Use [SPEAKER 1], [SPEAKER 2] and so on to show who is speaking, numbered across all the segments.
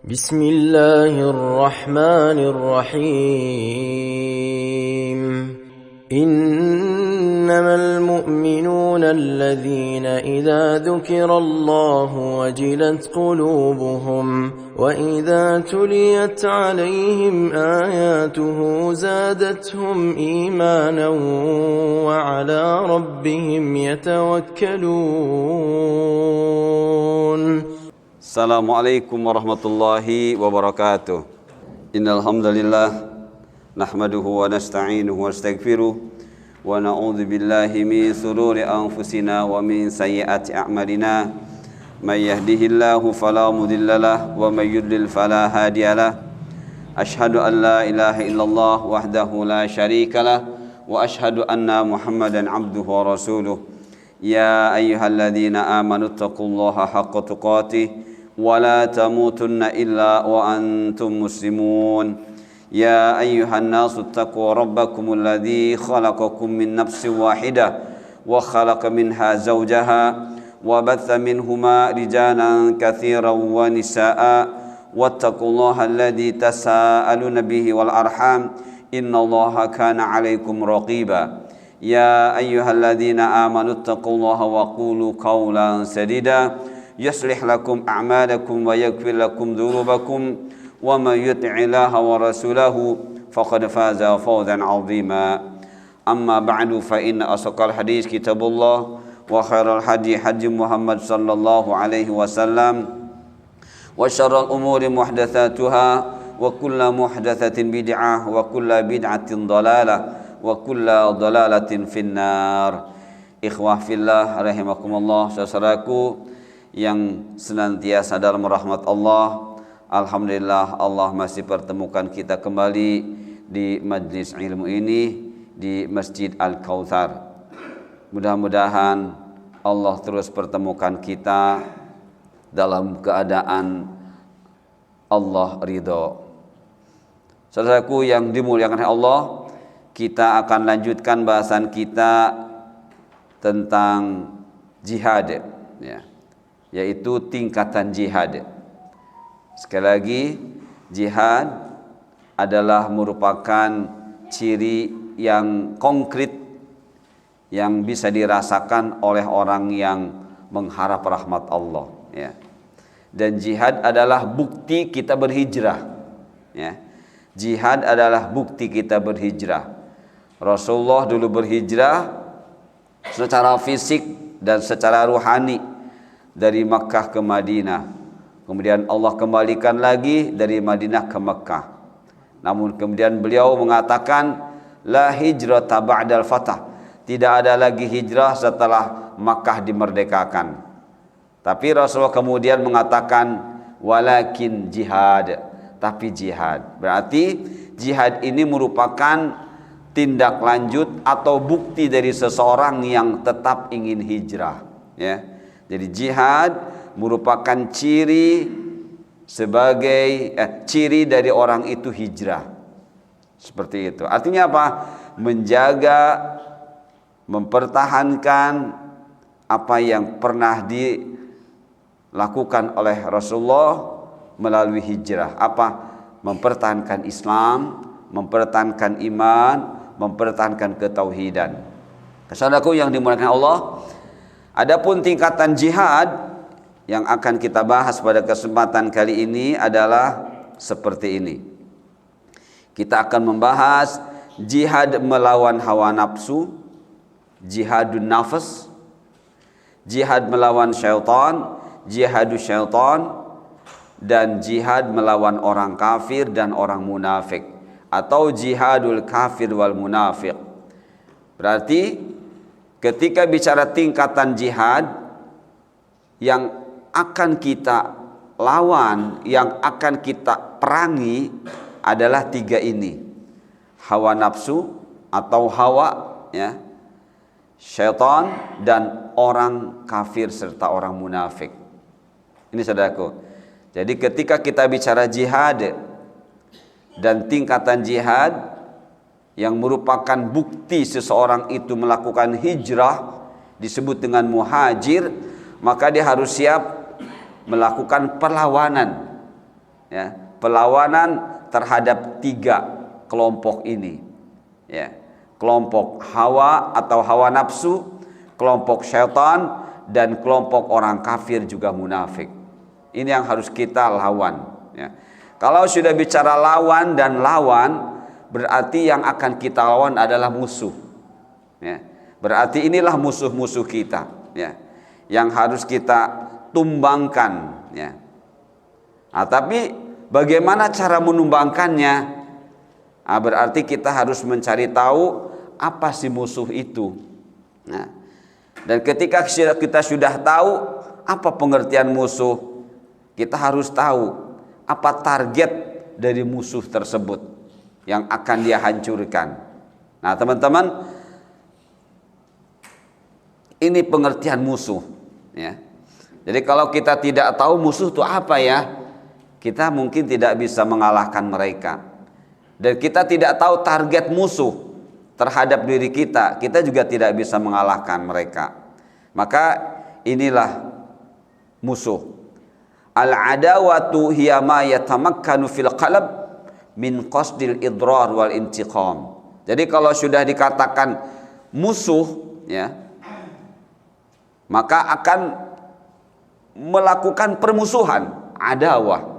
[SPEAKER 1] بسم الله الرحمن الرحيم إنما المؤمنون الذين إذا ذكر الله وجلت قلوبهم وإذا تليت عليهم آياته زادتهم إيمانا وعلى ربهم يتوكلون.
[SPEAKER 2] Assalamualaikum warahmatullahi wabarakatuh. Innal hamdalillah nahmaduhu wa nasta'inuhu wa nastaghfiruh wa na'udzu billahi min shururi anfusina wa min sayyiati a'malina. May yahdihillahu fala mudhillalah wa may yudlil fala hadiyalah. Asyhadu an la ilaha illallah wahdahu la syarikalah wa asyhadu anna Muhammadan abduhu wa rasuluh. Ya ayyuhalladzina amanu taqullaha haqqa tuqatih ولا تموتن إلا وأنتم مسلمون. يا أيها الناس اتقوا ربكم الذي خلقكم من نفس واحدة وخلق منها زوجها وبث منهما رجالا كثيرا ونساء واتقوا الله الذي تساءلون به والأرحام إن الله كان عليكم رقيبا. يا أيها الذين آمنوا اتقوا الله وقولوا قولا سديدا يصلح لكم أعمالكم ويغفر لكم ذنوبكم ومن يطع الله ورسوله فقد فاز فوزا عظيما. أما بعد فإن أصدق الحديث كتاب الله وخير الهدي هدي محمد صلى الله عليه وسلم وشر الأمور محدثاتها وكل محدثة بدعة وكل بدعة ضلالة وكل ضلالة في النار. Ikhwah fillah rahimakumullah, saudaraku yang senantiasa dalam rahmat Allah. Alhamdulillah Allah masih pertemukan kita kembali di majlis ilmu ini di Masjid Al-Kautsar. Mudah-mudahan Allah terus pertemukan kita dalam keadaan Allah ridho. Saudaraku yang dimuliakan Allah, kita akan lanjutkan bahasan kita tentang jihad, ya, yaitu tingkatan jihad. Sekali lagi, jihad adalah merupakan ciri yang konkret yang bisa dirasakan oleh orang yang mengharap rahmat Allah, ya. Dan jihad adalah bukti kita berhijrah, ya. Jihad adalah bukti kita berhijrah. Rasulullah dulu berhijrah secara fisik dan secara ruhani dari Makkah ke Madinah. Kemudian Allah kembalikan lagi dari Madinah ke Makkah. Namun kemudian beliau mengatakan la hijrata ba'dal fatah. Tidak ada lagi hijrah setelah Makkah dimerdekakan. Tapi Rasulullah kemudian mengatakan walakin jihad, tapi jihad. Berarti jihad ini merupakan tindak lanjut atau bukti dari seseorang yang tetap ingin hijrah, ya. Jadi jihad merupakan ciri sebagai ciri dari orang itu hijrah. Seperti itu. Artinya apa? Menjaga, mempertahankan apa yang pernah dilakukan oleh Rasulullah melalui hijrah. Apa? Mempertahankan Islam, mempertahankan iman, mempertahankan ketauhidan. Saudaraku yang dimuliakan Allah, adapun tingkatan jihad yang akan kita bahas pada kesempatan kali ini adalah seperti ini. Kita akan membahas jihad melawan hawa nafsu, jihadun nafas, jihad melawan syaitan, jihadus syaitan, dan jihad melawan orang kafir dan orang munafik, atau jihadul kafir wal munafiq. Berarti ketika bicara tingkatan jihad yang akan kita lawan, yang akan kita perangi adalah tiga ini: hawa nafsu atau hawa, ya, syaitan, dan orang kafir serta orang munafik. Ini saudaraku. Jadi ketika kita bicara jihad dan tingkatan jihad yang merupakan bukti seseorang itu melakukan hijrah disebut dengan muhajir, maka dia harus siap melakukan perlawanan ya, perlawanan terhadap 3 kelompok ini, ya. Kelompok hawa atau hawa nafsu, kelompok syaitan, dan kelompok orang kafir juga munafik. Ini yang harus kita lawan, ya. Kalau sudah bicara lawan dan lawan, berarti yang akan kita lawan adalah musuh, ya. Berarti inilah musuh-musuh kita, ya, yang harus kita tumbangkan, ya. Nah, tapi bagaimana cara menumbangkannya? Nah, berarti kita harus mencari tahu apa sih musuh itu. Nah, dan ketika kita sudah tahu apa pengertian musuh, kita harus tahu apa target dari musuh tersebut yang akan dia hancurkan. Nah, teman-teman, ini pengertian musuh, ya. Jadi kalau kita tidak tahu musuh itu apa, ya, kita mungkin tidak bisa mengalahkan mereka. Dan kita tidak tahu target musuh terhadap diri kita, kita juga tidak bisa mengalahkan mereka. Maka inilah musuh. Al-adawatu hiya ma yatamakkanu fil qalb min qasdil idrar wal intiqam. Jadi kalau sudah dikatakan musuh, ya, maka akan melakukan permusuhan, adawah.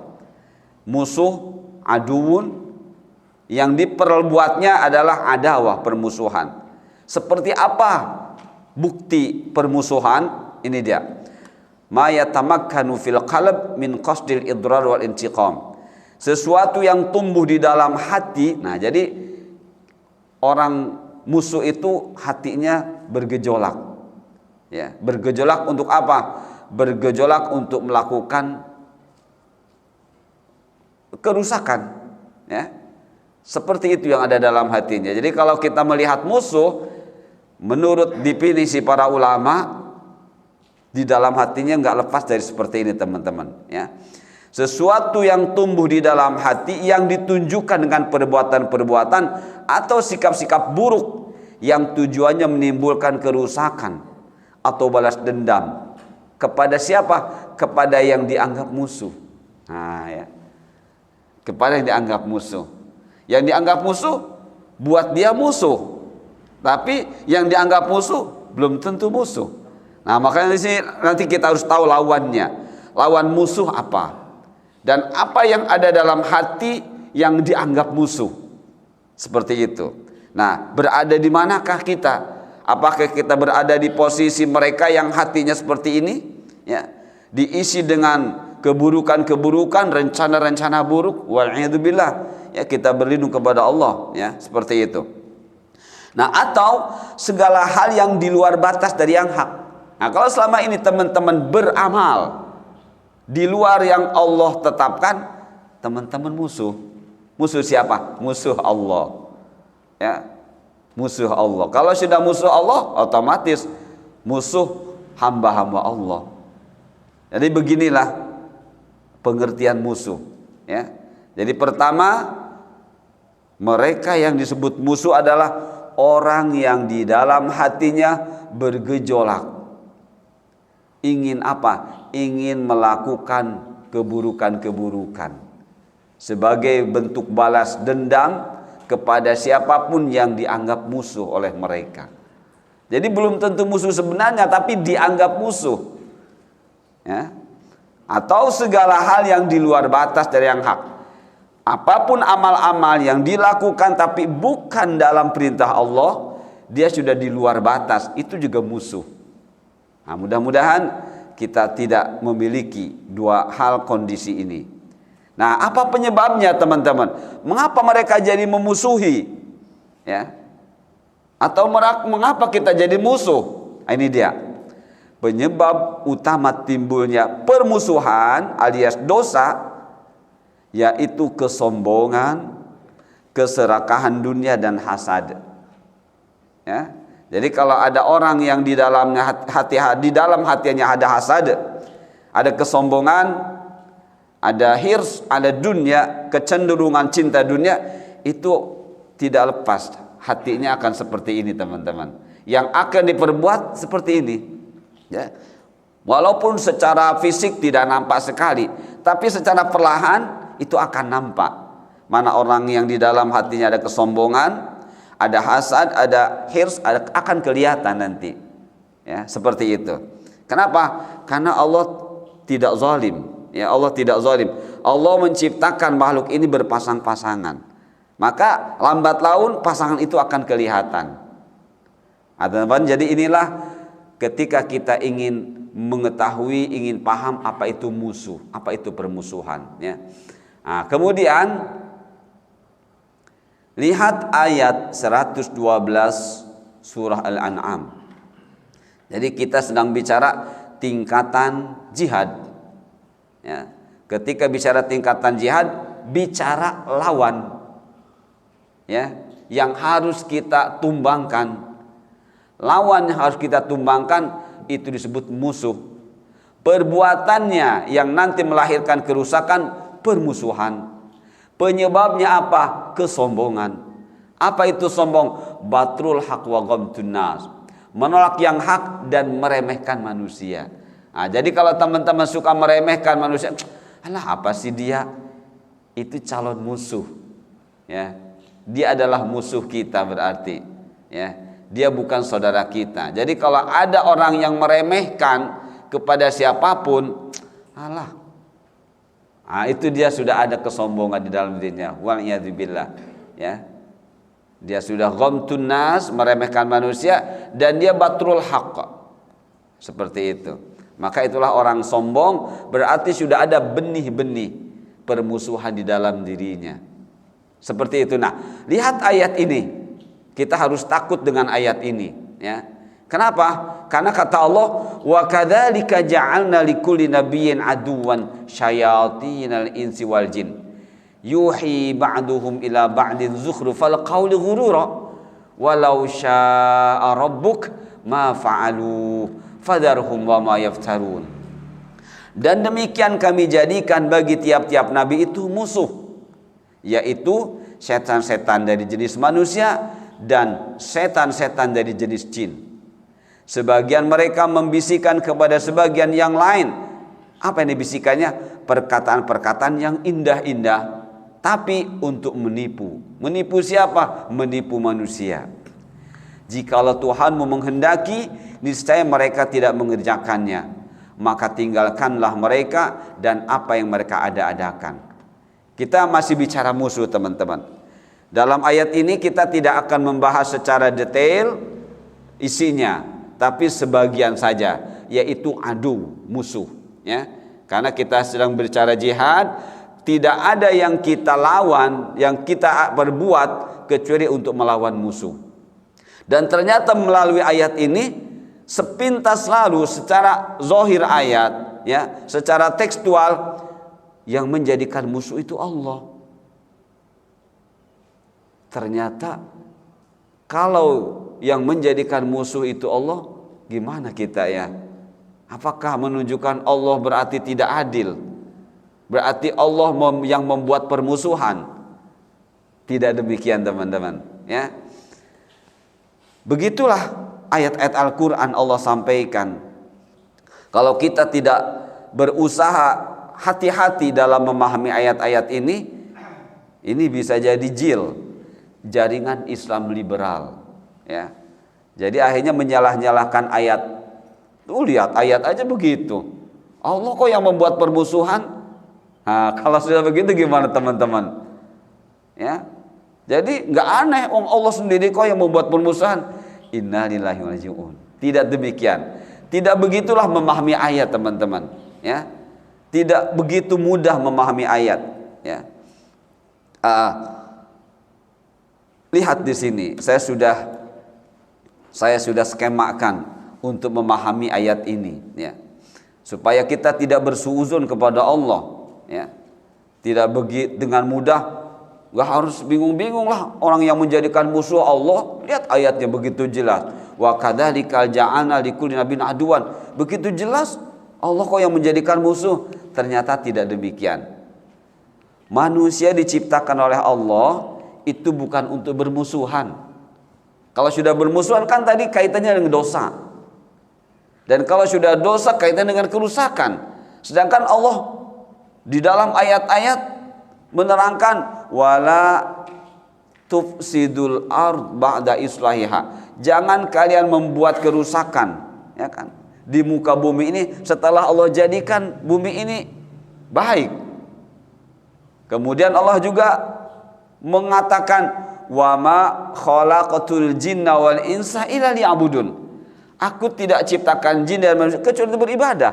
[SPEAKER 2] Musuh, aduun, yang diperbuatnya adalah adawah, permusuhan. Seperti apa bukti permusuhan? Ini dia. Ma yatamakkanu fil qalb min qasdil idrar wal intiqam. Sesuatu yang tumbuh di dalam hati. Nah, jadi orang musuh itu hatinya bergejolak, ya, bergejolak untuk apa? Bergejolak untuk melakukan kerusakan, ya. Seperti itu yang ada dalam hatinya. Jadi kalau kita melihat musuh, menurut definisi para ulama, di dalam hatinya nggak lepas dari seperti ini, teman-teman, ya. Sesuatu yang tumbuh di dalam hati yang ditunjukkan dengan perbuatan-perbuatan atau sikap-sikap buruk yang tujuannya menimbulkan kerusakan atau balas dendam kepada siapa? Kepada yang dianggap musuh. Nah, ya. Kepada yang dianggap musuh. Yang dianggap musuh buat dia musuh. Tapi yang dianggap musuh belum tentu musuh. Nah, makanya di sini nanti kita harus tahu lawannya. Lawan musuh apa? Dan apa yang ada dalam hati yang dianggap musuh. Seperti itu. Nah, berada di manakah kita? Apakah kita berada di posisi mereka yang hatinya seperti ini? Ya, diisi dengan keburukan-keburukan, rencana-rencana buruk. Wa'idzubillah. Ya, kita berlindung kepada Allah, ya, seperti itu. Nah, atau segala hal yang di luar batas dari yang hak. Nah, kalau selama ini teman-teman beramal di luar yang Allah tetapkan, teman-teman musuh. Musuh siapa? Musuh Allah. Ya, musuh Allah. Kalau sudah musuh Allah, otomatis musuh hamba-hamba Allah. Jadi beginilah pengertian musuh, ya. Jadi pertama, mereka yang disebut musuh adalah orang yang di dalam hatinya bergejolak. Ingin apa? Ingin melakukan keburukan-keburukan sebagai bentuk balas dendam kepada siapapun yang dianggap musuh oleh mereka. Jadi belum tentu musuh sebenarnya, tapi dianggap musuh, ya. Atau segala hal yang di luar batas dari yang hak. Apapun amal-amal yang dilakukan tapi bukan dalam perintah Allah, dia sudah di luar batas, itu juga musuh. Nah, mudah-mudahan kita tidak memiliki dua hal kondisi ini. Nah, apa penyebabnya, teman-teman? Mengapa mereka jadi memusuhi? Ya. Atau mengapa kita jadi musuh? Nah, ini dia. Penyebab utama timbulnya permusuhan alias dosa, yaitu kesombongan, keserakahan dunia, dan hasad. Ya. Jadi kalau ada orang yang di dalamnya di dalam hatinya ada hasad, ada kesombongan, ada hirs, ada dunia, kecenderungan cinta dunia, itu tidak lepas hatinya akan seperti ini, teman-teman. Yang akan diperbuat seperti ini, ya. Walaupun secara fisik tidak nampak sekali, tapi secara perlahan itu akan nampak. Mana orang yang di dalam hatinya ada kesombongan, ada hasad, ada hirs, akan kelihatan nanti. Ya, seperti itu. Kenapa? Karena Allah tidak zalim. Ya, Allah tidak zalim. Allah menciptakan makhluk ini berpasang-pasangan. Maka lambat laun pasangan itu akan kelihatan. Jadi inilah ketika kita ingin mengetahui, ingin paham apa itu musuh, apa itu permusuhan. Ya. Nah, kemudian lihat ayat 112 surah Al-An'am. Jadi kita sedang bicara tingkatan jihad. Ya. Ketika bicara tingkatan jihad, bicara lawan. Ya, yang harus kita tumbangkan. Lawan yang harus kita tumbangkan itu disebut musuh. Perbuatannya yang nanti melahirkan kerusakan, permusuhan. Penyebabnya apa? Kesombongan. Apa itu sombong? Batrul haq wa ghamtun nas. Menolak yang hak dan meremehkan manusia. Nah, jadi kalau teman-teman suka meremehkan manusia, alah apa sih dia? Itu calon musuh. Ya. Dia adalah musuh kita berarti. Ya. Dia bukan saudara kita. Jadi kalau ada orang yang meremehkan kepada siapapun, alah. Nah, itu dia sudah ada kesombongan di dalam dirinya. Wal'iyadzubillah. Ya. Dia sudah ghamtun nas, meremehkan manusia, dan dia batrul haqq. Seperti itu. Maka itulah orang sombong, berarti sudah ada benih-benih permusuhan di dalam dirinya. Seperti itu. Nah, lihat ayat ini. Kita harus takut dengan ayat ini, ya. Kenapa? Karena kata Allah, wa kadzalika ja'alna likulli nabiyyin aduwan syayatinal insi wal jin yuhi ba'duhum ila ba'din zukhrufal qawli ghurura walau syaa rabbuk ma fa'alu fadharhum wa ma yaftarun. Dan demikian kami jadikan bagi tiap-tiap nabi itu musuh, yaitu setan-setan dari jenis manusia dan setan-setan dari jenis jin. Sebagian mereka membisikkan kepada sebagian yang lain. Apa yang dibisikannya? Perkataan-perkataan yang indah-indah, tapi untuk menipu. Menipu siapa? Menipu manusia. Jikalau Tuhanmu menghendaki, niscaya mereka tidak mengerjakannya. Maka tinggalkanlah mereka dan apa yang mereka ada-adakan. Kita masih bicara musuh, teman-teman. Dalam ayat ini kita tidak akan membahas secara detail isinya, tapi sebagian saja, yaitu adu, musuh, ya. Karena kita sedang berbicara jihad, tidak ada yang kita lawan, yang kita perbuat kecuali untuk melawan musuh. Dan ternyata melalui ayat ini sepintas lalu secara zahir ayat, ya, secara tekstual, yang menjadikan musuh itu Allah. Ternyata kalau yang menjadikan musuh itu Allah, gimana kita ya? Apakah menunjukkan Allah berarti tidak adil? Berarti Allah yang membuat permusuhan? Tidak demikian, teman-teman, ya. Begitulah ayat-ayat Al-Qur'an Allah sampaikan. Kalau kita tidak berusaha hati-hati dalam memahami ayat-ayat ini bisa jadi jaringan Islam liberal, ya. Jadi akhirnya menyalah-nyalahkan ayat. Tuh lihat ayat aja begitu. Allah kok yang membuat permusuhan? Nah, kalau sudah begitu gimana, teman-teman? Ya. Jadi nggak aneh, Allah sendiri kok yang membuat permusuhan. Inna lillahi wa inna ilaihi raji'un. Tidak demikian. Tidak begitulah memahami ayat, teman-teman, ya. Tidak begitu mudah memahami ayat, ya. Lihat di sini, saya sudah skemakan untuk memahami ayat ini, ya, supaya kita tidak bersuuzon kepada Allah, ya. Tidak dengan mudah, nggak harus bingung-bingung lah orang yang menjadikan musuh Allah. Lihat ayatnya begitu jelas, wa kadzalika ja'alna likulli nabiyyin aduwan. Begitu jelas Allah kok yang menjadikan musuh. Ternyata tidak demikian. Manusia diciptakan oleh Allah itu bukan untuk bermusuhan. Kalau sudah bermusuhan kan tadi kaitannya dengan dosa. Dan kalau sudah dosa kaitannya dengan kerusakan. Sedangkan Allah di dalam ayat-ayat menerangkan wala tufsidul ard ba'da islahiha. Jangan kalian membuat kerusakan, ya kan, di muka bumi ini setelah Allah jadikan bumi ini baik. Kemudian Allah juga mengatakan wa ma khalaqatul jinna wal insa illa liya'budun. Aku tidak ciptakan jin dan manusia kecuali untuk beribadah.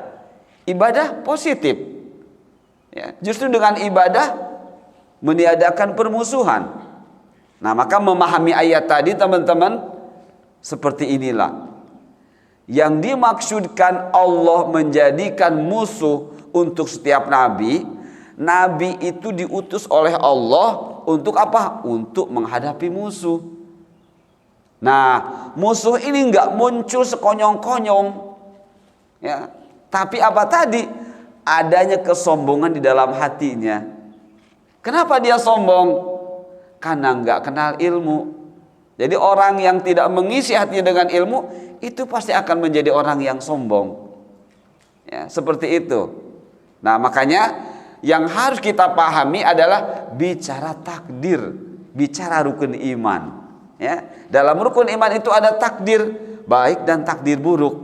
[SPEAKER 2] Ibadah positif. Ya, justru dengan ibadah meniadakan permusuhan. Nah, maka memahami ayat tadi teman-teman, seperti inilah yang dimaksudkan Allah menjadikan musuh untuk setiap nabi. Nabi itu diutus oleh Allah untuk apa? Untuk menghadapi musuh. Nah, musuh ini enggak muncul sekonyong-konyong, ya. Tapi apa tadi? Adanya kesombongan di dalam hatinya. Kenapa dia sombong? Karena enggak kenal ilmu. Jadi orang yang tidak mengisi hatinya dengan ilmu, itu pasti akan menjadi orang yang sombong. Ya, seperti itu. Nah, makanya yang harus kita pahami adalah bicara takdir, bicara rukun iman. Ya, dalam rukun iman itu ada takdir baik dan takdir buruk.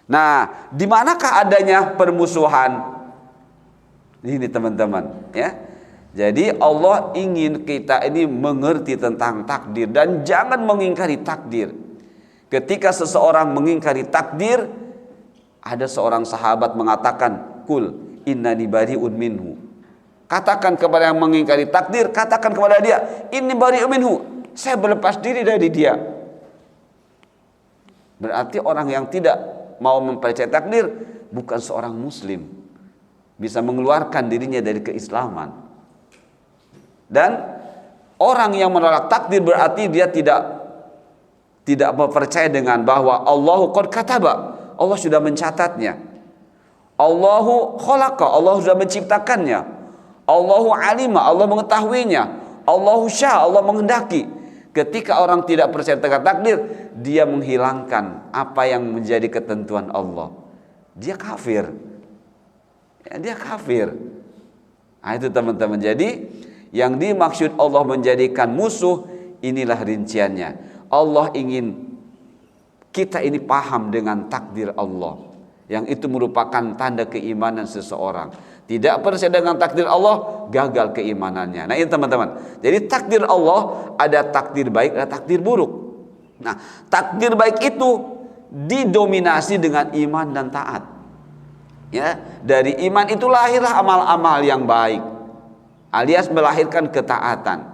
[SPEAKER 2] Nah, di manakah adanya permusuhan? Ini teman-teman, ya. Jadi Allah ingin kita ini mengerti tentang takdir dan jangan mengingkari takdir. Ketika seseorang mengingkari takdir, ada seorang sahabat mengatakan, "Kul innani bari'un minhu." Katakan kepada yang mengingkari takdir, katakan kepada dia, "Inni bari'un minhu." Saya berlepas diri dari dia. Berarti orang yang tidak mau mempercayai takdir bukan seorang muslim, bisa mengeluarkan dirinya dari keislaman. Dan orang yang menolak takdir berarti dia tidak percaya dengan bahwa Allahu qad kataba, Allah sudah mencatatnya. Allahu khalaqa, Allah sudah menciptakannya. Allahu alima, Allah mengetahuinya. Allahu sya, Allah menghendaki. Ketika orang tidak percaya dengan takdir, dia menghilangkan apa yang menjadi ketentuan Allah. Dia kafir. Ya, dia kafir. Nah, itu teman-teman. Jadi yang dimaksud Allah menjadikan musuh, inilah rinciannya. Allah ingin kita ini paham dengan takdir Allah, yang itu merupakan tanda keimanan seseorang. Tidak percaya dengan takdir Allah, gagal keimanannya. Nah, ini teman-teman. Jadi takdir Allah ada takdir baik, ada takdir buruk. Nah, takdir baik itu didominasi dengan iman dan taat. Ya, dari iman itu lahirlah amal-amal yang baik, alias melahirkan ketaatan.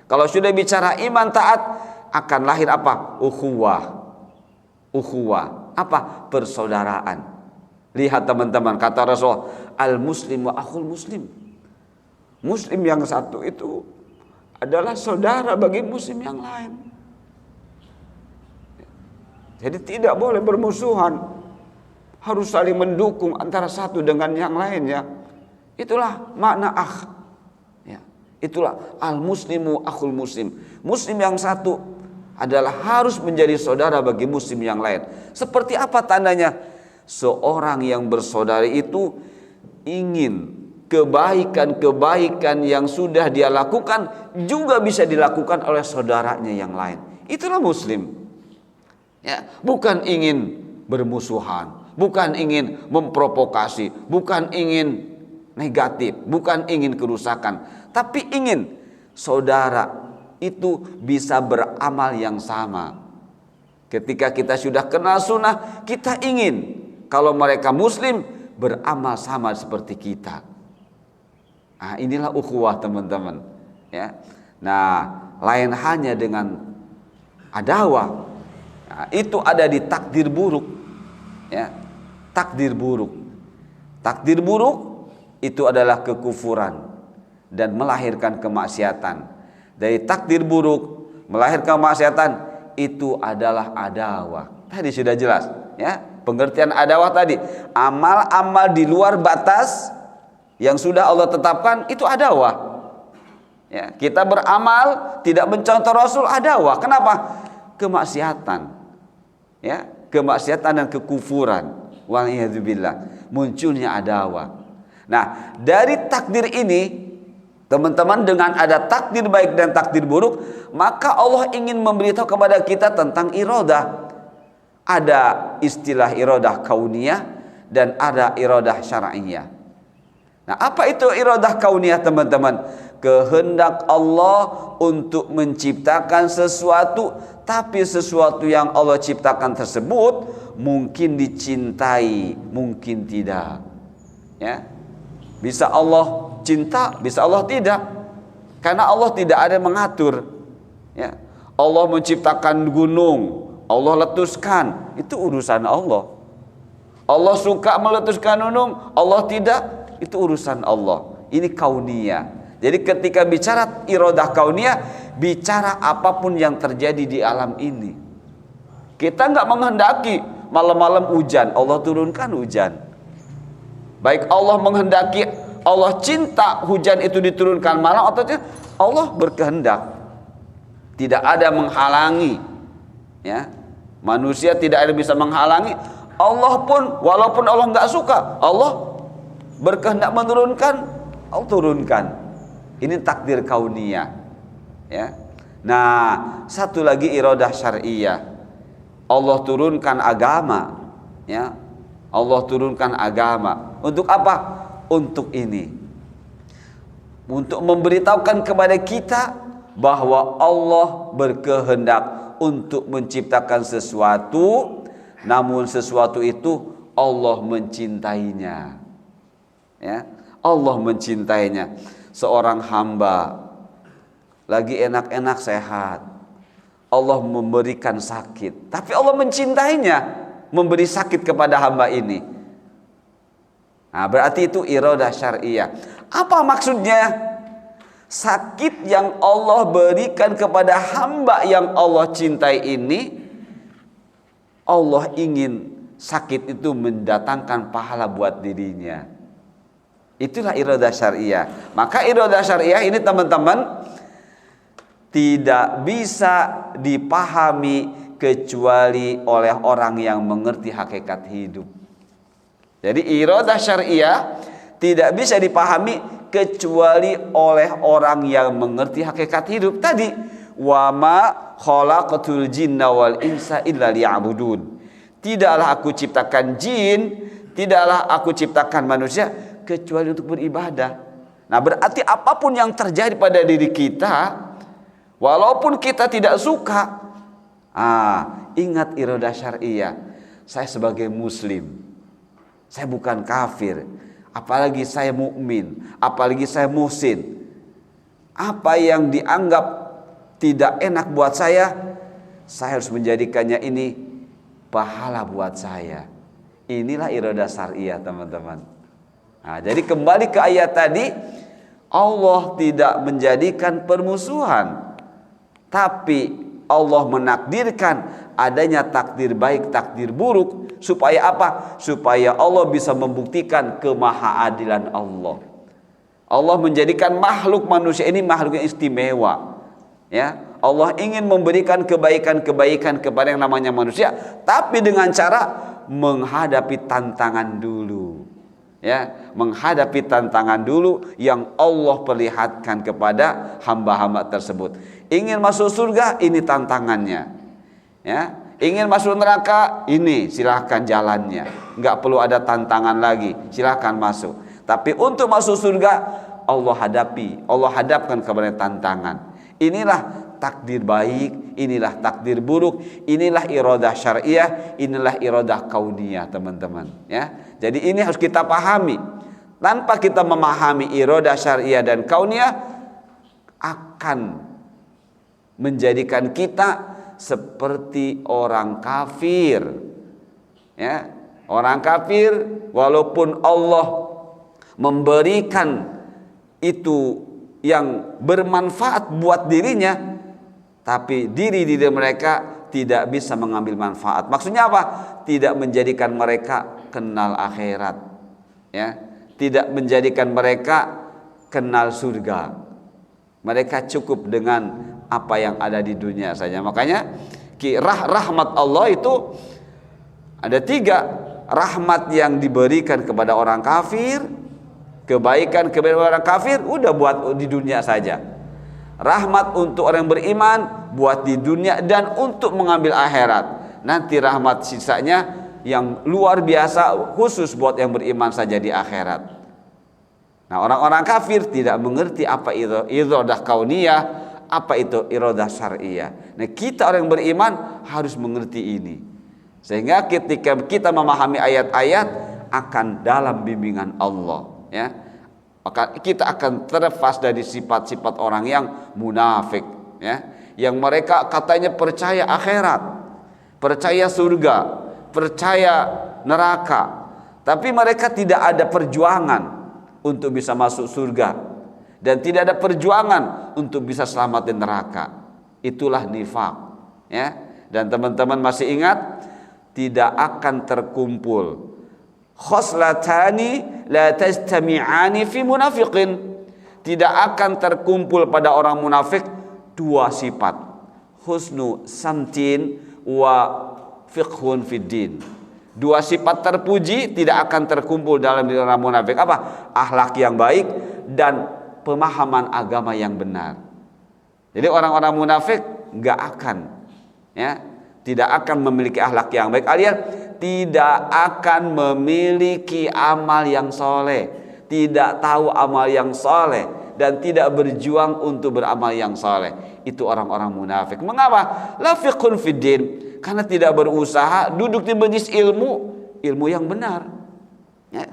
[SPEAKER 2] Kalau sudah bicara iman taat, akan lahir apa? Ukhuwah. Ukhuwah. Apa? Persaudaraan. Lihat teman-teman, kata Rasul, al-muslim wa akhul muslim. Muslim yang satu itu adalah saudara bagi muslim yang lain. Jadi tidak boleh bermusuhan, harus saling mendukung antara satu dengan yang lainnya. Itulah makna akh. Ya, itulah al-muslimu akhul muslim. Muslim yang satu adalah harus menjadi saudara bagi muslim yang lain. Seperti apa tandanya? Seorang yang bersaudara itu ingin kebaikan-kebaikan yang sudah dia lakukan juga bisa dilakukan oleh saudaranya yang lain. Itulah muslim. Ya, bukan ingin bermusuhan, bukan ingin memprovokasi, bukan ingin negatif, bukan ingin kerusakan, tapi ingin saudara itu bisa beramal yang sama. Ketika kita sudah kenal sunnah, kita ingin kalau mereka muslim beramal sama seperti kita. Nah, inilah ukhuwah teman-teman. Ya. Nah, lain hanya dengan adawah. Nah, itu ada di takdir buruk. Ya, takdir buruk. Takdir buruk itu adalah kekufuran dan melahirkan kemaksiatan. Dari takdir buruk melahirkan kemaksiatan itu adalah adawah. Tadi sudah jelas, ya. Pengertian adawah tadi, amal-amal di luar batas yang sudah Allah tetapkan itu adawah. Ya, kita beramal tidak mencontoh Rasul, adawah. Kenapa? Kemaksiatan. Ya, kemaksiatan dan kekufuran. Waliyadzubillah, munculnya adawah. Nah, dari takdir ini Teman-teman, dengan ada takdir baik dan takdir buruk, maka Allah ingin memberitahu kepada kita tentang iradah. Ada istilah iradah kauniyah dan ada iradah syar'iyah. Nah, apa itu iradah kauniyah, teman-teman? Kehendak Allah untuk menciptakan sesuatu, tapi sesuatu yang Allah ciptakan tersebut mungkin dicintai, mungkin tidak. Ya. Bisa Allah cinta, bisa Allah tidak. Karena Allah tidak ada yang mengatur. Ya. Allah menciptakan gunung, Allah letuskan, itu urusan Allah. Allah suka meletuskan gunung, Allah tidak, itu urusan Allah. Ini kauniyah. Jadi ketika bicara iradah kauniyah, bicara apapun yang terjadi di alam ini. Kita nggak menghendaki malam-malam hujan, Allah turunkan hujan. Baik Allah menghendaki, Allah cinta hujan itu diturunkan malam atau tidak, Allah berkehendak. Tidak ada menghalangi. Ya, manusia tidak ada bisa menghalangi. Allah pun, walaupun Allah nggak suka, Allah berkehendak menurunkan, Allah turunkan. Ini takdir kauniyah. Ya. Nah, satu lagi iradah syar'iyah. Allah turunkan agama. Ya. Allah turunkan agama. Untuk apa? Untuk ini. Untuk memberitahukan kepada kita bahwa Allah berkehendak untuk menciptakan sesuatu, namun sesuatu itu Allah mencintainya. Ya, Allah mencintainya. Seorang hamba lagi enak-enak sehat, Allah memberikan sakit, tapi Allah mencintainya, memberi sakit kepada hamba ini. Nah, berarti itu iradah syar'iyah. Apa maksudnya? Sakit yang Allah berikan kepada hamba yang Allah cintai ini, Allah ingin sakit itu mendatangkan pahala buat dirinya. Itulah iradah syar'iyah. Maka iradah syar'iyah ini, teman-teman, tidak bisa dipahami kecuali oleh orang yang mengerti hakikat hidup. Jadi iradah syar'iyah tidak bisa dipahami kecuali oleh orang yang mengerti hakikat hidup. Tadi, wa ma khalaqatul jinna wal insa illa liya'budun. Tidaklah aku ciptakan jin, tidaklah aku ciptakan manusia kecuali untuk beribadah. Nah, berarti apapun yang terjadi pada diri kita, walaupun kita tidak suka, ingat iradah syar'iyah. Saya sebagai muslim, saya bukan kafir, apalagi saya mukmin, apalagi saya muhsin. Apa yang dianggap tidak enak buat saya harus menjadikannya ini pahala buat saya. Inilah iradah syar'iyah, teman-teman. Nah, jadi kembali ke ayat tadi, Allah tidak menjadikan permusuhan, tapi Allah menakdirkan adanya takdir baik, takdir buruk. Supaya apa? Supaya Allah bisa membuktikan kemahaadilan Allah. Allah menjadikan makhluk manusia ini makhluk yang istimewa. Ya, Allah ingin memberikan kebaikan-kebaikan kepada yang namanya manusia, tapi dengan cara menghadapi tantangan dulu. Ya, menghadapi tantangan dulu yang Allah perlihatkan kepada hamba-hamba tersebut. Ingin masuk surga, ini tantangannya. Ya, ingin masuk neraka, ini silahkan jalannya, nggak perlu ada tantangan lagi, silahkan masuk. Tapi untuk masuk surga, Allah hadapkan kepada tantangan. Inilah takdir baik, inilah takdir buruk, inilah iradah syar'iyah, inilah iradah kauniyah, teman-teman. Ya, jadi ini harus kita pahami. Tanpa kita memahami iradah syar'iyah dan kauniyah, akan menjadikan kita seperti orang kafir. Ya, orang kafir walaupun Allah memberikan itu yang bermanfaat buat dirinya, tapi diri mereka tidak bisa mengambil manfaat. Maksudnya apa? Tidak menjadikan mereka kenal akhirat. Ya, tidak menjadikan mereka kenal surga. Mereka cukup dengan apa yang ada di dunia saja. Makanya rahmat Allah itu ada 3. Rahmat yang diberikan kepada orang kafir, Kebaikan orang kafir udah buat di dunia saja. Rahmat untuk orang beriman buat di dunia dan untuk mengambil akhirat. Nanti rahmat sisanya yang luar biasa khusus buat yang beriman saja di akhirat. Nah, orang-orang kafir tidak mengerti apa itu iradah kauniyah, apa itu iradah syar'iyah. Nah, kita orang beriman harus mengerti ini. Sehingga ketika kita memahami ayat-ayat akan dalam bimbingan Allah, ya. Maka kita akan terlepas dari sifat-sifat orang yang munafik, ya. Yang mereka katanya percaya akhirat, percaya surga, percaya neraka, tapi mereka tidak ada perjuangan untuk bisa masuk surga dan tidak ada perjuangan untuk bisa selamat dari neraka. Itulah nifaq, ya. Dan teman-teman masih ingat, tidak akan terkumpul khoslatani la tajtami'ani fi munafiqin. Tidak akan terkumpul pada orang munafik dua sifat, husnu samtin wa fiqhun fid din. Dua sifat terpuji tidak akan terkumpul dalam diri orang munafik. Apa? Akhlak yang baik dan pemahaman agama yang benar. Jadi orang-orang munafik enggak akan, ya, tidak akan memiliki akhlak yang baik, alias tidak akan memiliki amal yang soleh, tidak tahu amal yang soleh, dan tidak berjuang untuk beramal yang soleh. Itu orang-orang munafik. Mengapa? La fiqhun fid din, karena tidak berusaha duduk di majelis ilmu yang benar, ya.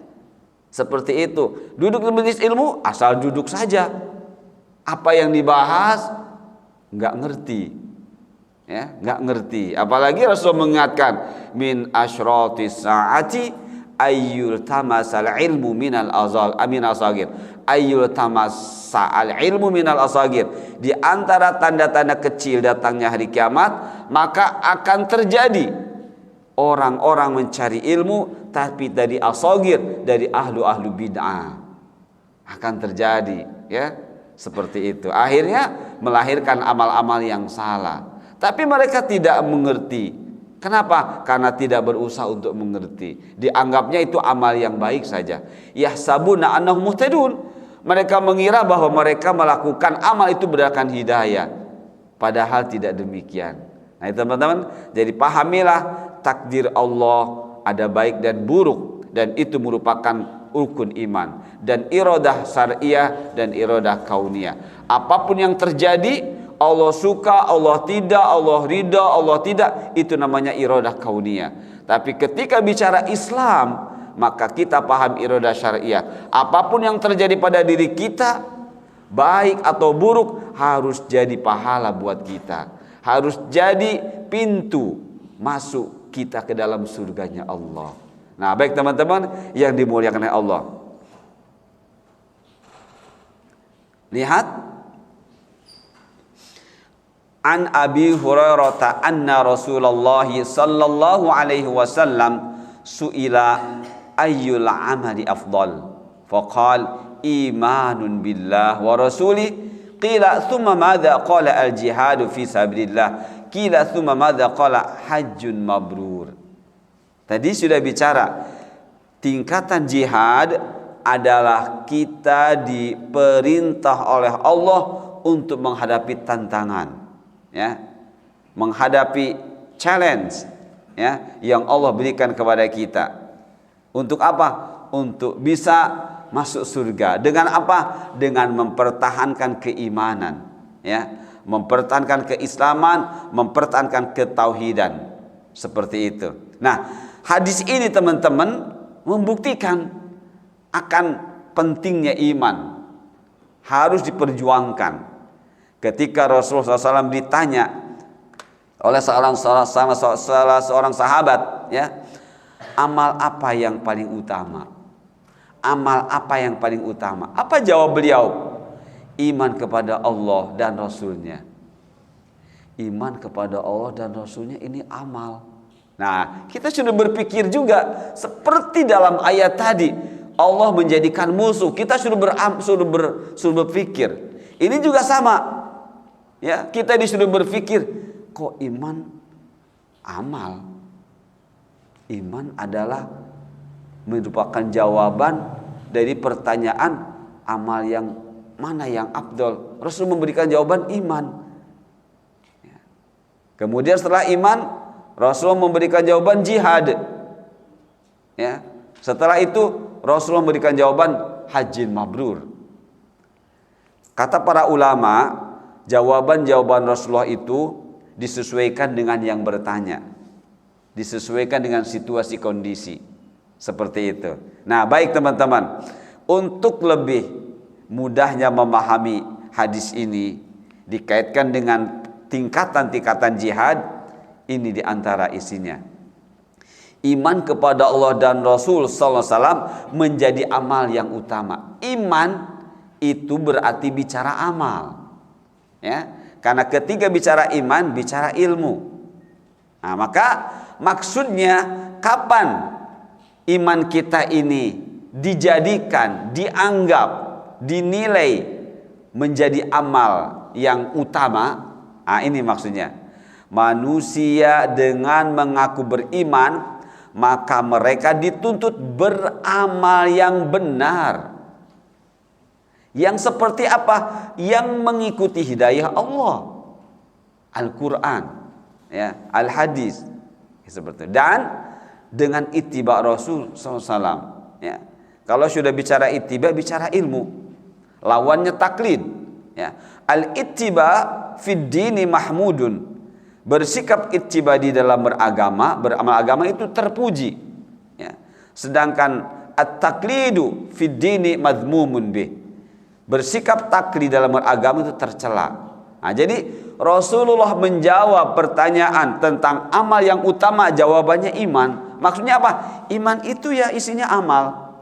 [SPEAKER 2] Seperti itu, duduk di majelis ilmu asal duduk saja, apa yang dibahas nggak ngerti, ya, nggak ngerti. Apalagi Rasul mengingatkan, min asyratis saati ayyul tamasal ilmu minal asagir, ayyul tamasal ilmu minal asagir. Di antara tanda-tanda kecil datangnya hari kiamat, maka akan terjadi orang-orang mencari ilmu tapi dari asagir, dari ahlu bid'ah. Akan terjadi, ya, seperti itu. Akhirnya melahirkan amal-amal yang salah. Tapi mereka tidak mengerti. Kenapa? Karena tidak berusaha untuk mengerti. Dianggapnya itu amal yang baik saja. Yahsabuna annahum muhtadun. Mereka mengira bahwa mereka melakukan amal itu berdasarkan hidayah. Padahal tidak demikian. Nah, teman-teman, jadi pahamilah takdir Allah ada baik dan buruk, dan itu merupakan rukun iman, dan iradah syar'iyah dan iradah kauniyah. Apapun yang terjadi, Allah suka, Allah tidak, Allah ridha, Allah tidak, itu namanya iradah kauniyah. Tapi ketika bicara Islam, maka kita paham iradah syariah. Apapun yang terjadi pada diri kita, baik atau buruk, harus jadi pahala buat kita, harus jadi pintu masuk kita ke dalam surganya Allah. Nah, baik teman-teman yang dimuliakan oleh Allah, lihat, an Abi Hurairah anna Rasulullah sallallahu alaihi wasallam su'ila ayyul amali afdal, faqal imanun billah wa rasulih, qila thumma madza, qala al jihadu fi sabilillah, qila thumma madza, qala hajjun mabrur. Tadi sudah bicara tingkatan jihad adalah kita diperintah oleh Allah untuk menghadapi tantangan, ya, menghadapi challenge, ya, yang Allah berikan kepada kita. Untuk apa? Untuk bisa masuk surga. Dengan apa? Dengan mempertahankan keimanan, ya, mempertahankan keislaman, mempertahankan ketauhidan. Seperti itu. Nah, hadis ini teman-teman membuktikan akan pentingnya iman, harus diperjuangkan. Ketika Rasulullah SAW ditanya oleh salah seorang sahabat, ya, amal apa yang paling utama? Amal apa yang paling utama? Apa jawab beliau? Iman kepada Allah dan Rasulnya. Iman kepada Allah dan Rasulnya ini amal. Nah, kita sudah berpikir juga seperti dalam ayat tadi, Allah menjadikan musuh. Kita sudah berpikir. Ini juga sama. Ya, kita disuruh berpikir, kok iman amal? Iman adalah merupakan jawaban dari pertanyaan amal yang mana yang afdol. Rasul memberikan jawaban iman. Kemudian setelah iman, Rasul memberikan jawaban jihad. Ya. Setelah itu Rasul memberikan jawaban hajjin mabrur. Kata para ulama, jawaban-jawaban Rasulullah itu disesuaikan dengan yang bertanya, disesuaikan dengan situasi kondisi. Seperti itu. Nah, baik teman-teman, untuk lebih mudahnya memahami hadis ini dikaitkan dengan tingkatan-tingkatan jihad, ini diantara isinya. Iman kepada Allah dan Rasul sallallahu alaihi wasallam menjadi amal yang utama. Iman itu berarti bicara amal. Ya, karena ketika bicara iman, bicara ilmu. Nah, maka maksudnya kapan iman kita ini dijadikan, dianggap, dinilai menjadi amal yang utama? Nah, ini maksudnya. Manusia dengan mengaku beriman, maka mereka dituntut beramal yang benar. Yang seperti apa? Yang mengikuti hidayah Allah, Al-Quran, ya, Al-Hadis, seperti itu. Dan dengan ittiba Rasul SAW. Ya. Kalau sudah bicara ittiba, bicara ilmu. Lawannya taklid. Ya. Al-ittiba fid dini mahmudun. Bersikap ittiba di dalam beramal agama itu terpuji. Ya. Sedangkan at-taklidu fid dini madhmumun bih. Bersikap taklid dalam beragama itu tercela. Nah, jadi Rasulullah menjawab pertanyaan tentang amal yang utama, jawabannya iman. Maksudnya apa? Iman itu ya isinya amal.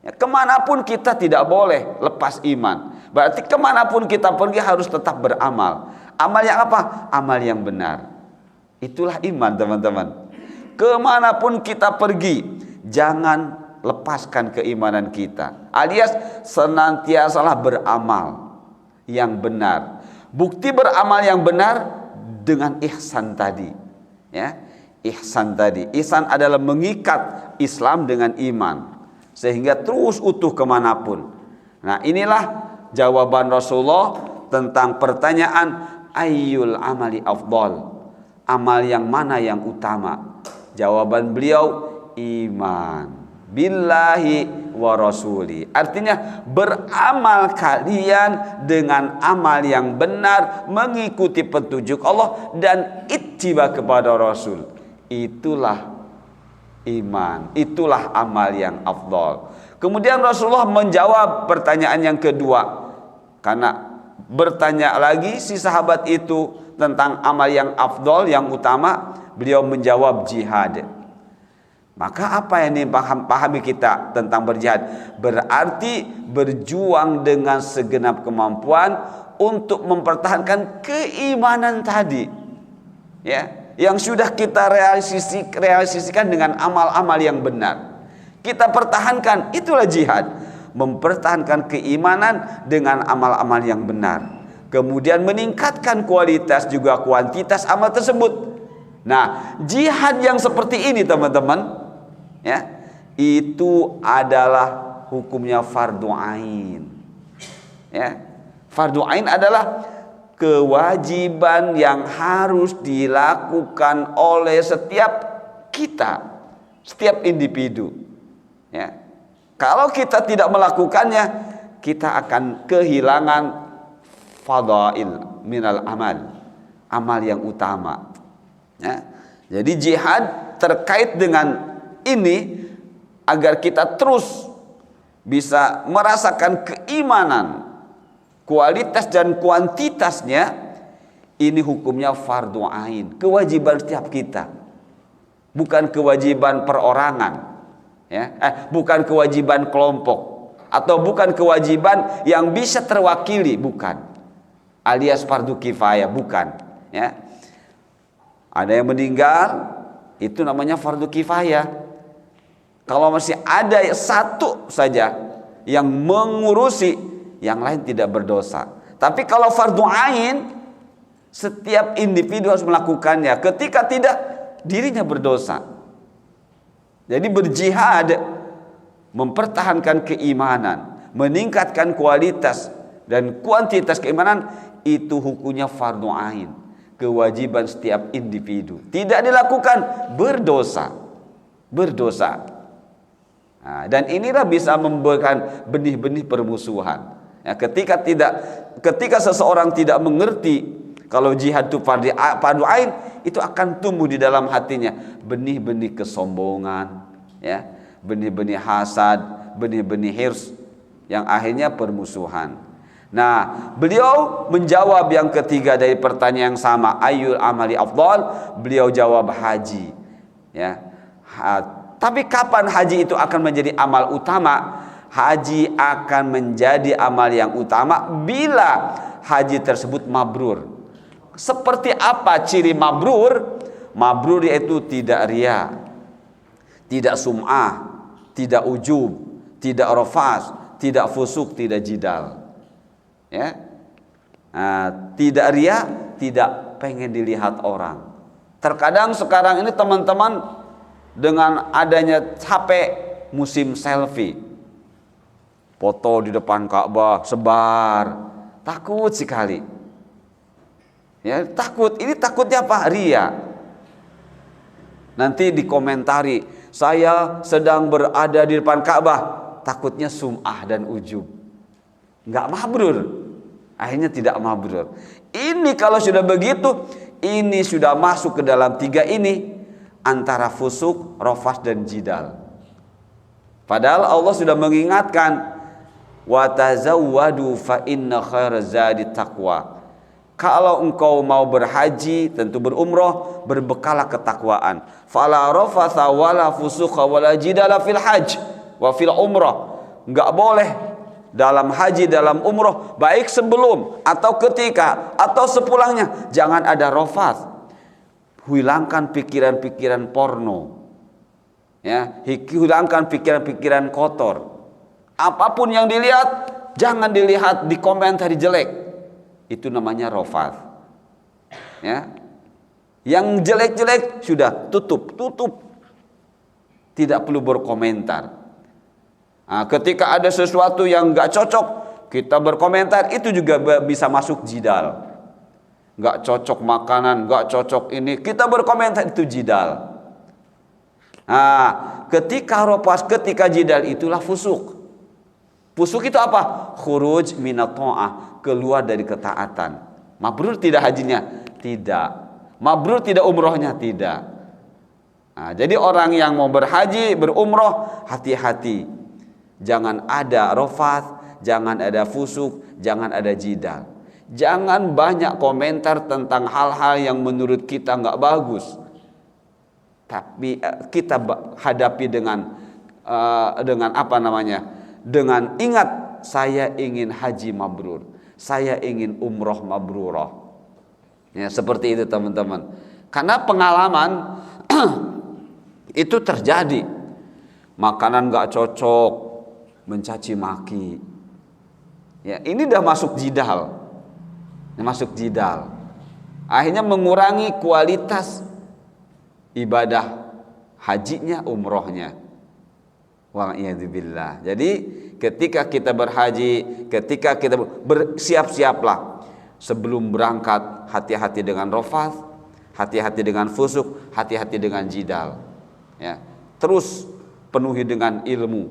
[SPEAKER 2] Ya, kemanapun kita tidak boleh lepas iman. Berarti kemanapun kita pergi harus tetap beramal. Amal yang apa? Amal yang benar. Itulah iman, teman-teman. Kemanapun kita pergi, jangan lepaskan keimanan kita. Alias senantiasalah beramal yang benar. Bukti beramal yang benar dengan ihsan tadi. Ya, ihsan tadi. Ihsan adalah mengikat Islam dengan iman, sehingga terus utuh kemanapun. Nah, inilah jawaban Rasulullah tentang pertanyaan ayyul amali afdal, amal yang mana yang utama. Jawaban beliau iman billahi wa rasuli. Artinya beramal kalian dengan amal yang benar, mengikuti petunjuk Allah dan ittiba kepada Rasul. Itulah iman, itulah amal yang afdal. Kemudian Rasulullah menjawab pertanyaan yang kedua. Karena bertanya lagi si sahabat itu tentang amal yang afdal, yang utama, beliau menjawab jihad. Maka apa yang dipahami kita tentang berjihad? Berarti berjuang dengan segenap kemampuan untuk mempertahankan keimanan tadi. Ya, yang sudah kita realisasikan dengan amal-amal yang benar. Kita pertahankan, itulah jihad. Mempertahankan keimanan dengan amal-amal yang benar. Kemudian meningkatkan kualitas juga kuantitas amal tersebut. Nah, jihad yang seperti ini, teman-teman, ya, itu adalah hukumnya fardu ain. Ya, fardu ain adalah kewajiban yang harus dilakukan oleh setiap kita, setiap individu. Ya. Kalau kita tidak melakukannya, kita akan kehilangan fadail minal amal, amal yang utama. Ya. Jadi jihad terkait dengan ini agar kita terus bisa merasakan keimanan, kualitas dan kuantitasnya. Ini hukumnya fardu ain, kewajiban setiap kita, bukan kewajiban perorangan. Ya, bukan kewajiban kelompok atau bukan kewajiban yang bisa terwakili, bukan. Alias fardu kifayah, bukan. Ya, ada yang meninggal, itu namanya fardu kifayah. Kalau masih ada satu saja yang mengurusi, yang lain tidak berdosa. Tapi kalau fardu ain, setiap individu harus melakukannya. Ketika tidak, dirinya berdosa. Jadi berjihad mempertahankan keimanan, meningkatkan kualitas dan kuantitas keimanan, itu hukumnya fardu ain, kewajiban setiap individu. Tidak dilakukan berdosa. Dan inilah bisa memberikan benih-benih permusuhan. Ya, ketika seseorang tidak mengerti kalau jihad itu fardu ain, itu akan tumbuh di dalam hatinya benih-benih kesombongan, ya, benih-benih hasad, benih-benih hirs, yang akhirnya permusuhan. Nah, beliau menjawab yang ketiga dari pertanyaan yang sama, ayyul amali afdal, beliau jawab haji. Ya. Tapi kapan haji itu akan menjadi amal utama? Haji akan menjadi amal yang utama bila haji tersebut mabrur. Seperti apa ciri mabrur? Mabrur yaitu tidak riya, tidak sum'ah, tidak ujub, tidak rafas, tidak fusuk, tidak jidal. Ya. Tidak riya, tidak pengen dilihat orang. Terkadang sekarang ini teman-teman dengan adanya HP, musim selfie, foto di depan Ka'bah sebar, takut sekali. Ya, takut. Ini takutnya apa? Riya. Nanti dikomentari, saya sedang berada di depan Ka'bah, takutnya sum'ah dan ujub. Enggak mabrur. Akhirnya tidak mabrur. Ini kalau sudah begitu, ini sudah masuk ke dalam tiga ini, antara fusuk, rafas dan jidal. Padahal Allah sudah mengingatkan, wa tazawwadu fa inna khairaz zadi taqwa. Kalau engkau mau berhaji, tentu berumrah, berbekalah ketakwaan. Fala rafatha wala fusuqa wala jidala fil hajj wa fil umrah. Enggak boleh dalam haji, dalam umrah, baik sebelum atau ketika atau sepulangnya, jangan ada rafath. Hilangkan pikiran-pikiran porno. Ya, hilangkan pikiran-pikiran kotor. Apapun yang dilihat, jangan dilihat di komentari jelek. Itu namanya rafath. Ya. Yang jelek-jelek sudah tutup. Tidak perlu berkomentar. Nah, ketika ada sesuatu yang enggak cocok, kita berkomentar, itu juga bisa masuk jidal. Enggak cocok makanan, enggak cocok ini, kita berkomentar, itu jidal. Nah, ketika rafas, ketika jidal, itulah fusuk. Fusuk itu apa? Khuruj minat ta'ah, keluar dari ketaatan. Mabrur tidak hajinya? Tidak. Mabrur tidak umrohnya? Tidak. Nah, jadi orang yang mau berhaji, berumroh, hati-hati. Jangan ada rafath, jangan ada fusuk, jangan ada jidal. Jangan banyak komentar tentang hal-hal yang menurut kita nggak bagus. Tapi kita hadapi dengan apa namanya? Dengan ingat, saya ingin haji mabrur, saya ingin umroh mabrurah. Ya, seperti itu teman-teman. Karena pengalaman itu terjadi. Makanan nggak cocok, mencaci maki. Ya, ini udah masuk jidal. Akhirnya mengurangi kualitas ibadah hajinya, umrohnya. Wa'iyadzubillah. Jadi ketika kita berhaji, ketika kita bersiap-siaplah sebelum berangkat, hati-hati dengan rafath, hati-hati dengan fusuk, hati-hati dengan jidal. Ya, terus penuhi dengan ilmu.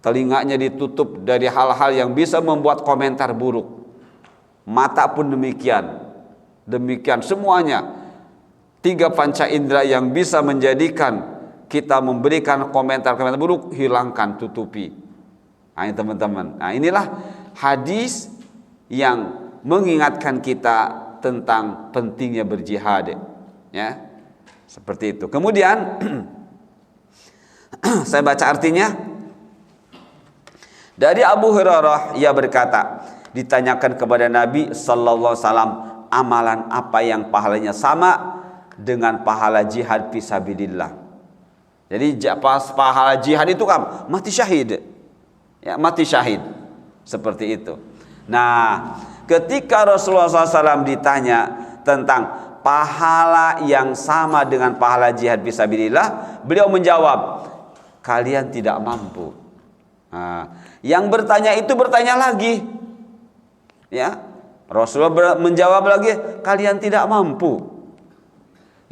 [SPEAKER 2] Telinganya ditutup dari hal-hal yang bisa membuat komentar buruk. Mata pun demikian semuanya. 3 panca indera yang bisa menjadikan kita memberikan komentar-komentar buruk, hilangkan, tutupi. Nah, teman-teman. Nah, inilah hadis yang mengingatkan kita tentang pentingnya berjihad. Ya, seperti itu. Kemudian saya baca artinya. Dari Abu Hurairah, ia berkata, ditanyakan kepada Nabi sallallahu alaihi wasallam, amalan apa yang pahalanya sama dengan pahala jihad fisabilillah. Jadi pahala jihad itu kan mati syahid. Ya, mati syahid. Seperti itu. Nah, ketika Rasulullah SAW ditanya tentang pahala yang sama dengan pahala jihad fisabilillah, beliau menjawab, kalian tidak mampu. Nah, yang bertanya itu bertanya lagi. Ya, Rasulullah menjawab lagi, kalian tidak mampu.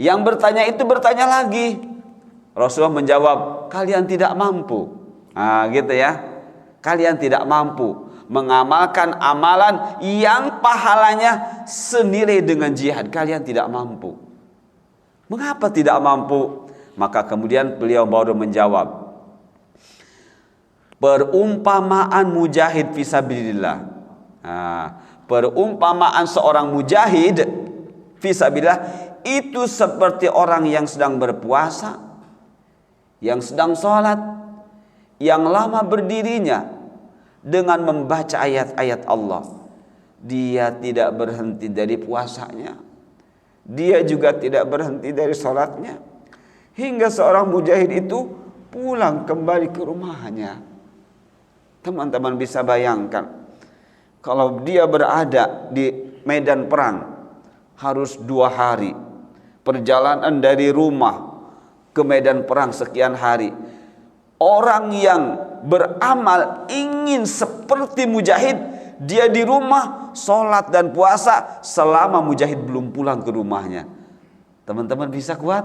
[SPEAKER 2] Yang bertanya itu bertanya lagi. Rasulullah menjawab, kalian tidak mampu. Nah, gitu ya. Kalian tidak mampu mengamalkan amalan yang pahalanya senilai dengan jihad. Kalian tidak mampu. Mengapa tidak mampu? Maka kemudian beliau baru menjawab, perumpamaan mujahid fisabilillah. Nah, perumpamaan seorang mujahid fisabilillah itu seperti orang yang sedang berpuasa, yang sedang sholat, yang lama berdirinya dengan membaca ayat-ayat Allah. Dia tidak berhenti dari puasanya, dia juga tidak berhenti dari sholatnya, hingga seorang mujahid itu pulang kembali ke rumahnya. Teman-teman bisa bayangkan, kalau dia berada di medan perang harus 2 hari perjalanan dari rumah ke medan perang sekian hari. Orang yang beramal ingin seperti mujahid, dia di rumah sholat dan puasa selama mujahid belum pulang ke rumahnya. Teman-teman bisa kuat?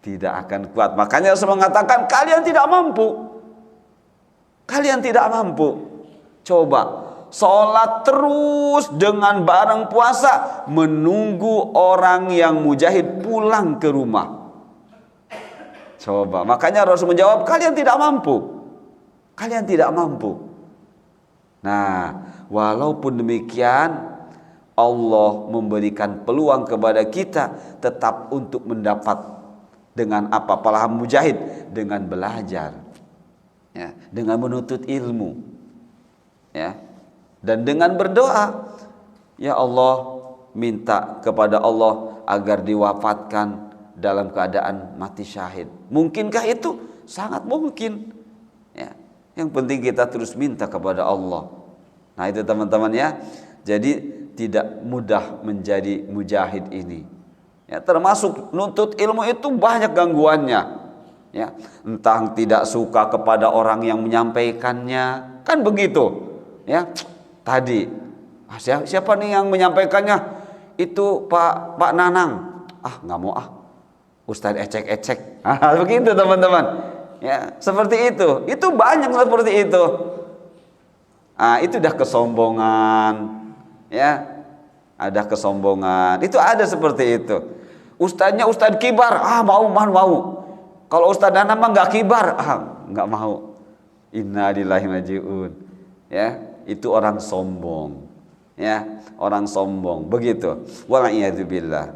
[SPEAKER 2] Tidak akan kuat. Makanya Rasul mengatakan kalian tidak mampu. Kalian tidak mampu. Coba sholat terus dengan bareng puasa, menunggu orang yang mujahid pulang ke rumah. Coba, makanya Rasul menjawab, kalian tidak mampu. Kalian tidak mampu. Nah, walaupun demikian, Allah memberikan peluang kepada kita tetap untuk mendapat dengan apa? Pahala mujahid, dengan belajar, ya, dengan menuntut ilmu, ya, dan dengan berdoa. Ya Allah, minta kepada Allah agar diwafatkan dalam keadaan mati syahid. Mungkinkah itu? Sangat mungkin. Ya, yang penting kita terus minta kepada Allah. Nah itu teman-teman ya. Jadi tidak mudah menjadi mujahid ini. Ya, termasuk nuntut ilmu itu banyak gangguannya. Ya, entah tidak suka kepada orang yang menyampaikannya, kan begitu. Ya, tadi siapa nih yang menyampaikannya? Itu Pak Nanang. Ah, nggak mau ah. Ustadz ecek-ecek. Begitu teman-teman. Ya, seperti itu. Itu banyak seperti itu. Itu udah kesombongan. Ya. Ada kesombongan. Itu ada seperti itu. Ustadznya ustadz kibar. Mau. Kalau ustadz Nana mah enggak kibar. Enggak mau. Inna lillahi wa inna ilaihi raji'un. Ya, itu orang sombong. Ya, orang sombong. Begitu. Wa'iyadzubillah.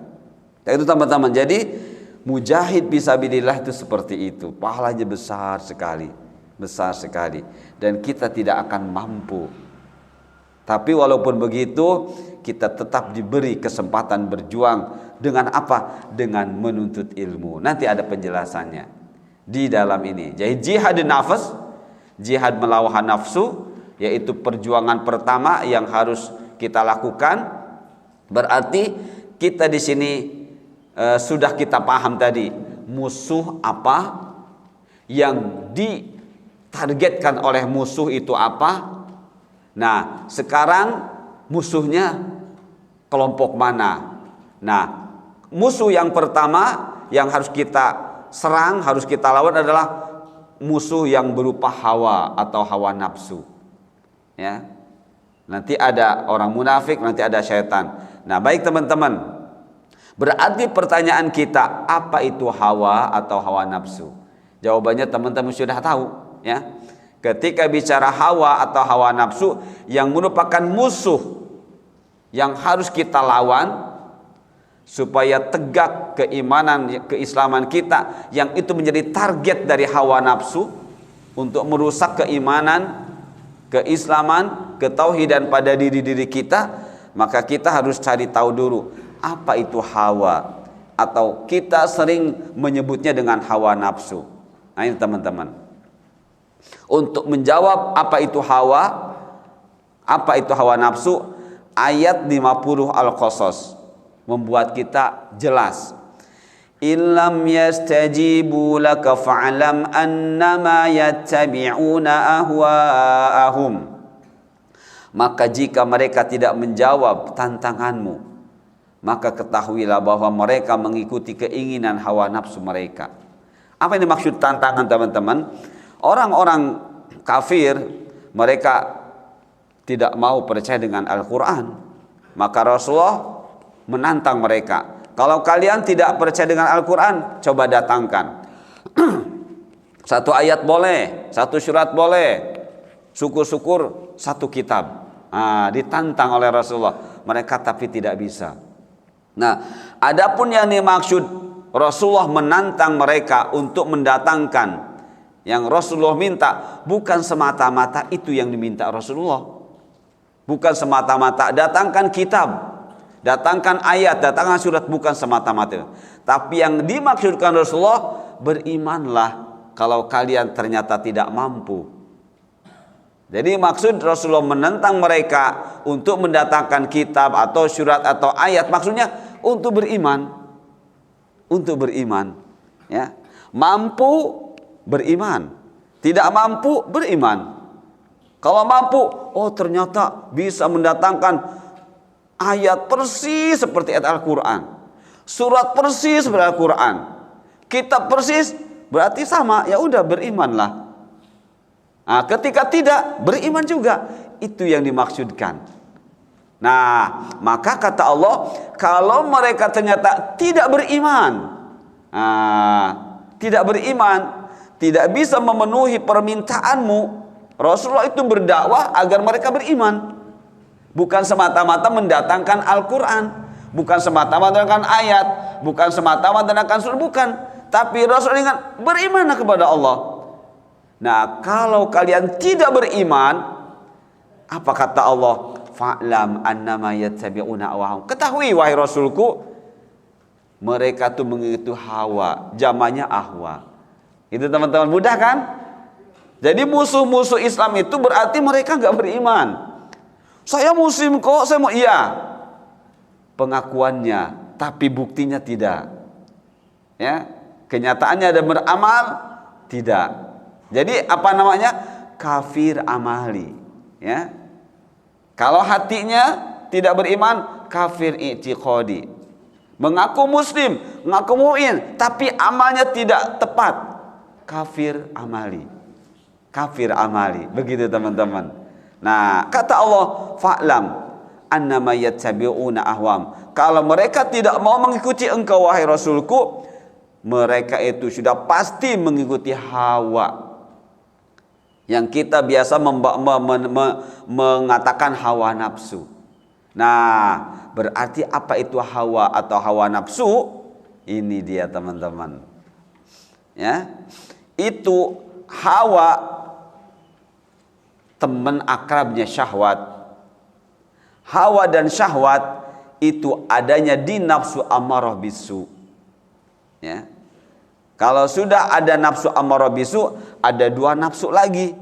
[SPEAKER 2] Itu teman-teman. Jadi mujahid fisabilillah itu seperti itu. Pahalanya besar sekali. Besar sekali. Dan kita tidak akan mampu. Tapi walaupun begitu, kita tetap diberi kesempatan berjuang. Dengan apa? Dengan menuntut ilmu. Nanti ada penjelasannya di dalam ini. Jadi jihad nafas, jihad melawan nafsu, yaitu perjuangan pertama yang harus kita lakukan. Berarti kita di sini sudah kita paham tadi musuh apa, yang ditargetkan oleh musuh itu apa. Nah sekarang musuhnya kelompok mana? Nah musuh yang pertama yang harus kita serang, harus kita lawan adalah musuh yang berupa hawa atau hawa nafsu. Ya, nanti ada orang munafik, nanti ada syaitan. Nah baik teman-teman, berarti pertanyaan kita, apa itu hawa atau hawa nafsu? Jawabannya teman-teman sudah tahu, ya. Ketika bicara hawa atau hawa nafsu, yang merupakan musuh yang harus kita lawan supaya tegak keimanan, keislaman kita, yang itu menjadi target dari hawa nafsu untuk merusak keimanan, keislaman, ketauhidan pada diri-diri kita, maka kita harus cari tahu dulu apa itu hawa, atau kita sering menyebutnya dengan hawa nafsu. Nah ini teman-teman, untuk menjawab apa itu hawa, apa itu hawa nafsu, ayat 50 Al-Qasas membuat kita jelas. illam yastajibu laka fa'lam annama yattabi'una ahwa'ahum. Maka jika mereka tidak menjawab tantanganmu, maka ketahuilah bahwa mereka mengikuti keinginan hawa nafsu mereka. Apa yang dimaksud tantangan, teman-teman? Orang-orang kafir, mereka tidak mau percaya dengan Al-Quran. Maka Rasulullah menantang mereka. Kalau kalian tidak percaya dengan Al-Quran, coba datangkan. Satu ayat boleh, satu surat boleh, syukur-syukur satu kitab. Ditantang oleh Rasulullah. Mereka tapi tidak bisa. Nah, adapun yang dimaksud Rasulullah menantang mereka untuk mendatangkan yang Rasulullah minta, bukan semata-mata itu yang diminta Rasulullah. Bukan semata-mata datangkan kitab, datangkan ayat, datangkan surat, bukan semata-mata. Tapi yang dimaksudkan Rasulullah, berimanlah kalau kalian ternyata tidak mampu. Jadi maksud Rasulullah menentang mereka untuk mendatangkan kitab atau surat atau ayat, maksudnya untuk beriman. Untuk beriman, ya. Mampu beriman, tidak mampu beriman. Kalau mampu, oh ternyata bisa mendatangkan ayat persis seperti ayat Al-Quran, surat persis seperti Al-Quran, kitab persis, berarti sama, ya udah berimanlah. Nah, ketika tidak, beriman juga. Itu yang dimaksudkan. Nah, maka kata Allah, kalau mereka ternyata tidak beriman, tidak bisa memenuhi permintaanmu, Rasulullah itu berdakwah agar mereka beriman. Bukan semata-mata mendatangkan Al-Quran, bukan semata-mata mendatangkan ayat, bukan semata-mata mendatangkan surat, bukan. Tapi Rasulullah ingat, berimanlah kepada Allah. Nah, kalau kalian tidak beriman, apa kata Allah? Fa'lam annama yattabi'una ahwa'ahum. Ketahui wahai Rasulku, mereka tuh mengikuti hawa, jamannya ahwa. Itu teman-teman, mudah kan? Jadi musuh-musuh Islam itu berarti mereka enggak beriman. Saya muslim kok, saya mau, iya. Pengakuannya, tapi buktinya tidak. Ya, kenyataannya ada beramal, tidak. Jadi apa namanya? Kafir amali, ya. Kalau hatinya tidak beriman, kafir i'tiqadi. Mengaku muslim, mengaku mu'min, tapi amalnya tidak tepat, kafir amali. Kafir amali. Begitu teman-teman. Nah, kata Allah, fa'lam annama yattabi'una ahwam. Kalau mereka tidak mau mengikuti engkau wahai Rasulku, mereka itu sudah pasti mengikuti hawa. Yang kita biasa mengatakan hawa nafsu. Nah, berarti apa itu hawa atau hawa nafsu? Ini dia teman-teman. Ya, itu hawa, teman akrabnya syahwat. Hawa dan syahwat itu adanya di nafsu amarah bisu. Ya. Kalau sudah ada nafsu amarah bisu, ada dua nafsu lagi.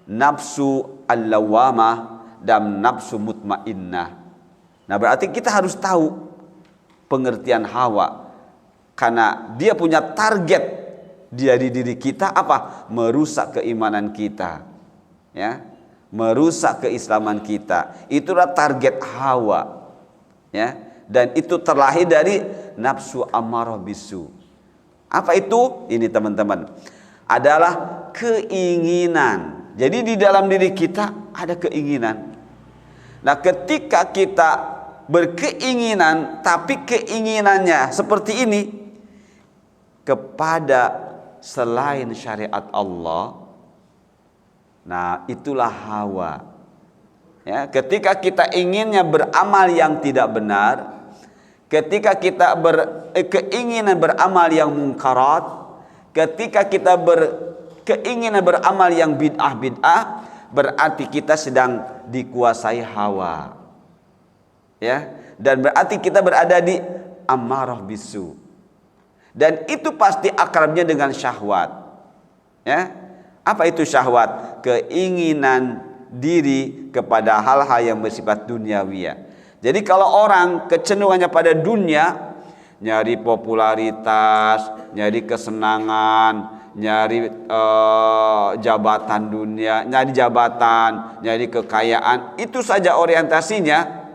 [SPEAKER 2] Nafsu al-lawamah dan nafsu mutmainnah. Nah, berarti kita harus tahu pengertian hawa. Karena dia punya target di diri kita apa? Merusak keimanan kita. Ya. Merusak keislaman kita. Itulah target hawa. Ya. Dan itu terlahir dari nafsu amarah bisu. Apa itu? Ini teman-teman, adalah keinginan. Jadi di dalam diri kita ada keinginan. Nah, ketika kita berkeinginan, tapi keinginannya seperti ini kepada selain syariat Allah, nah itulah hawa. Ya, ketika kita inginnya beramal yang tidak benar, ketika kita berkeinginan beramal yang mungkarat, ketika kita berkeinginan beramal yang bid'ah, berarti kita sedang dikuasai hawa. Ya, dan berarti kita berada di amarah bisu. Dan itu pasti akrabnya dengan syahwat. Ya. Apa itu syahwat? Keinginan diri kepada hal-hal yang bersifat duniawiyah. Jadi kalau orang kecenderungannya pada dunia, nyari popularitas, nyari kesenangan, nyari jabatan dunia, nyari jabatan, nyari kekayaan. Itu saja orientasinya.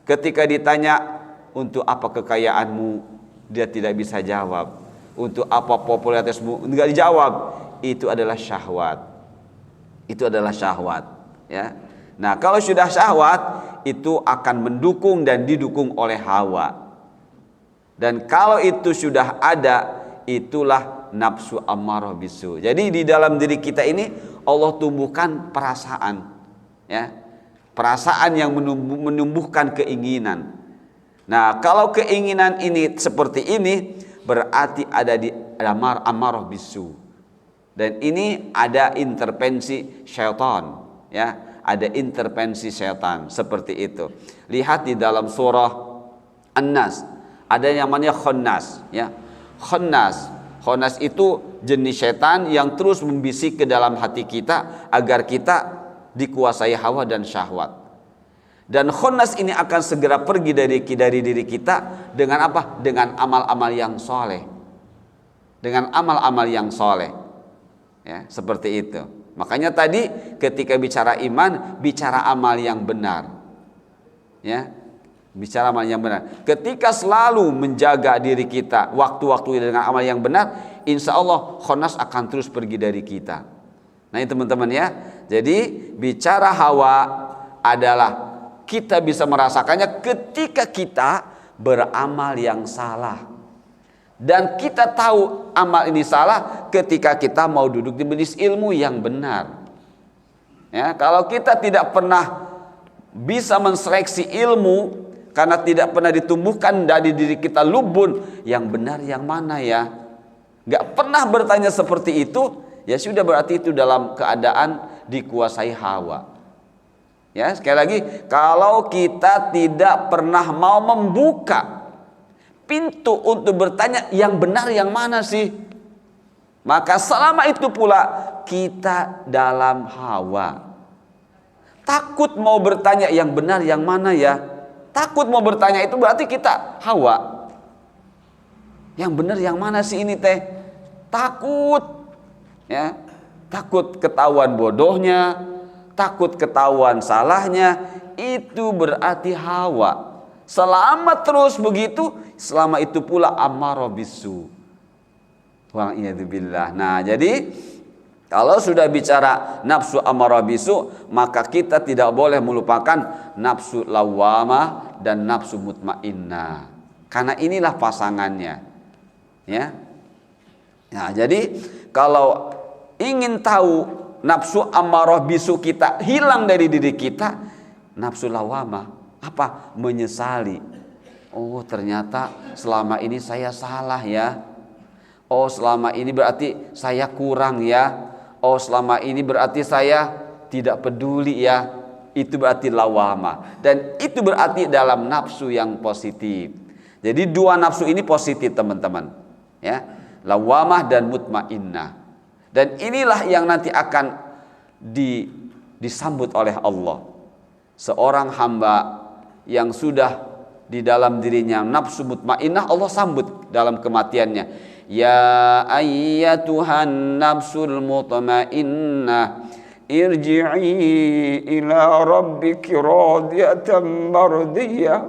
[SPEAKER 2] Ketika ditanya, untuk apa kekayaanmu, dia tidak bisa jawab. Untuk apa popularitasmu, enggak dijawab. Itu adalah syahwat. Itu adalah syahwat, ya. Nah, kalau sudah syahwat, itu akan mendukung dan didukung oleh hawa. Dan kalau itu sudah ada, itulah nafsu ammarah bisu. Jadi di dalam diri kita ini Allah tumbuhkan perasaan, ya. Perasaan yang menumbuhkan keinginan. Nah, kalau keinginan ini seperti ini, berarti ada di ammarah bisu. Dan ini ada intervensi syaitan, ya. Ada intervensi syaitan seperti itu. Lihat di dalam surah An-Nas, ada yang namanya khannas, ya. Khannas itu jenis syaitan yang terus membisik ke dalam hati kita agar kita dikuasai hawa dan syahwat. Dan khannas ini akan segera pergi dari diri kita dengan apa? Dengan amal-amal yang soleh. Dengan amal-amal yang soleh, ya, seperti itu. Makanya tadi ketika bicara iman, bicara amal yang benar, ya, bicara amal yang benar. Ketika selalu menjaga diri kita waktu-waktu dengan amal yang benar, insya Allah khannas akan terus pergi dari kita. Nah, ini teman-teman, ya. Jadi bicara hawa adalah kita bisa merasakannya ketika kita beramal yang salah. Dan kita tahu amal ini salah ketika kita mau duduk di majelis ilmu yang benar. Ya, kalau kita tidak pernah bisa menseleksi ilmu karena tidak pernah ditumbuhkan dari diri kita lubun, yang benar yang mana ya? Gak pernah bertanya seperti itu, ya sudah berarti itu dalam keadaan dikuasai hawa. Ya, sekali lagi, kalau kita tidak pernah mau membuka pintu untuk bertanya yang benar yang mana sih, maka selama itu pula kita dalam hawa. Takut mau bertanya yang benar yang mana ya, takut mau bertanya itu berarti kita hawa. Yang benar yang mana sih ini teh? Takut, ya, takut ketahuan bodohnya, takut ketahuan salahnya, itu berarti hawa. Selama terus begitu, selama itu pula ammarah bisu. Wa'iyadzubillah. Nah, jadi kalau sudah bicara nafsu ammarah bisu, maka kita tidak boleh melupakan nafsu lawwamah dan nafsu mutmainnah. Karena inilah pasangannya. Ya. Nah, jadi kalau ingin tahu nafsu ammarah bisu kita hilang dari diri kita, nafsu lawwamah apa? Menyesali. Oh, ternyata selama ini saya salah ya. Oh, selama ini berarti saya kurang ya. Oh, selama ini berarti saya tidak peduli ya. Itu berarti lawwamah. Dan itu berarti dalam nafsu yang positif. Jadi dua nafsu ini positif, teman-teman. Ya, lawwamah dan mutmainnah. Dan inilah yang nanti akan disambut oleh Allah. Seorang hamba yang sudah di dalam dirinya nafsu mutmainnah, Allah sambut dalam kematiannya. Ya ayyatuhan nafsul mutmainnah, irji'i ila rabbiki radiyatan mardiyah,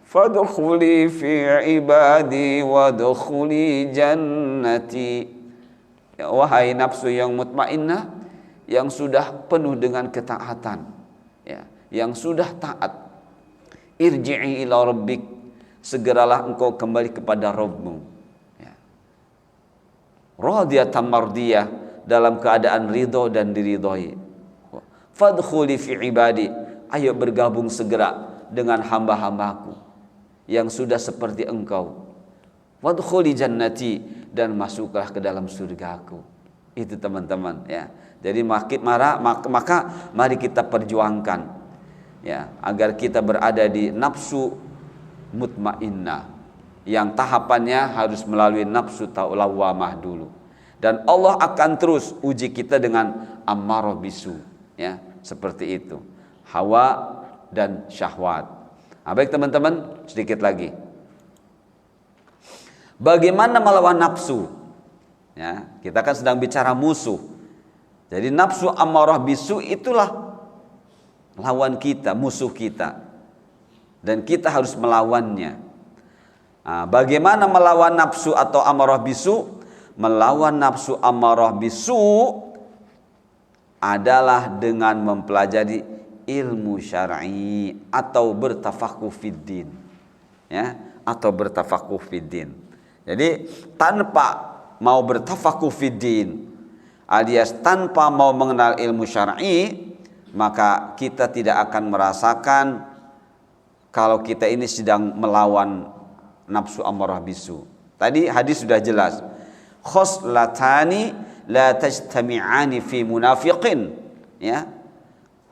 [SPEAKER 2] fadkhuli fi ibadi wadkhuli jannati. Ya, wahai nafsu yang mutmainnah, yang sudah penuh dengan ketaatan, ya, yang sudah taat, irji'i ila rabbik, segeralah engkau kembali kepada Rabbmu, ya. Radiyatan mardiyah, dalam keadaan ridho dan diridhoi. Fadkhuli fi ibadi, ayo bergabung segera dengan hamba-hambaku yang sudah seperti engkau. Wadkhuli jannati, dan masuklah ke dalam surgaku. Itu teman-teman, ya. Jadi maka mari kita perjuangkan, ya, agar kita berada di nafsu mutmainnah yang tahapannya harus melalui nafsu lawwamah dulu. Dan Allah akan terus uji kita dengan ammarah bisu, ya, seperti itu. Hawa dan syahwat. Nah, baik teman-teman, sedikit lagi. Bagaimana melawan nafsu? Ya, kita kan sedang bicara musuh. Jadi nafsu ammarah bisu itulah lawan kita, musuh kita. Dan kita harus melawannya. Nah, bagaimana melawan nafsu atau ammarah bisu? Melawan nafsu ammarah bisu adalah dengan mempelajari ilmu syar'i atau bertafaqquh fid din. Ya, atau bertafaqquh fid din. Jadi tanpa mau bertafaqquh fid din alias tanpa mau mengenal ilmu syar'i, maka kita tidak akan merasakan kalau kita ini sedang melawan nafsu ammarah bisu. Tadi hadis sudah jelas. Khoslatani la tajtami'ani fi munafiqin, ya.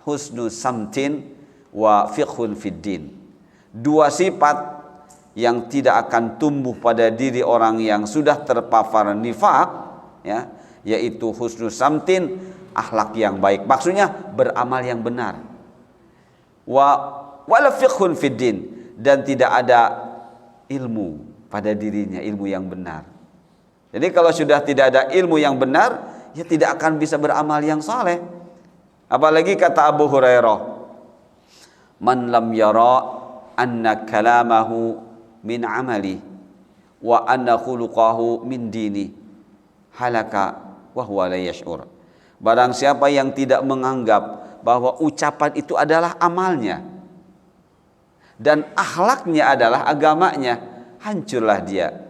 [SPEAKER 2] Husnu samtin wa fiqhun fid din. Dua sifat yang tidak akan tumbuh pada diri orang yang sudah terpapar nifaq, ya, yaitu husnu samtin, akhlak yang baik. Maksudnya beramal yang benar. Wala fiqhun fid din, dan tidak ada ilmu pada dirinya, ilmu yang benar. Jadi kalau sudah tidak ada ilmu yang benar, ya tidak akan bisa beramal yang saleh. Apalagi kata Abu Hurairah, man lam yara anna kalamahu min amali wa anna khuluqahu min dini halaka wa huwa la yash'ur. Barang siapa yang tidak menganggap bahwa ucapan itu adalah amalnya dan akhlaknya adalah agamanya, hancurlah dia.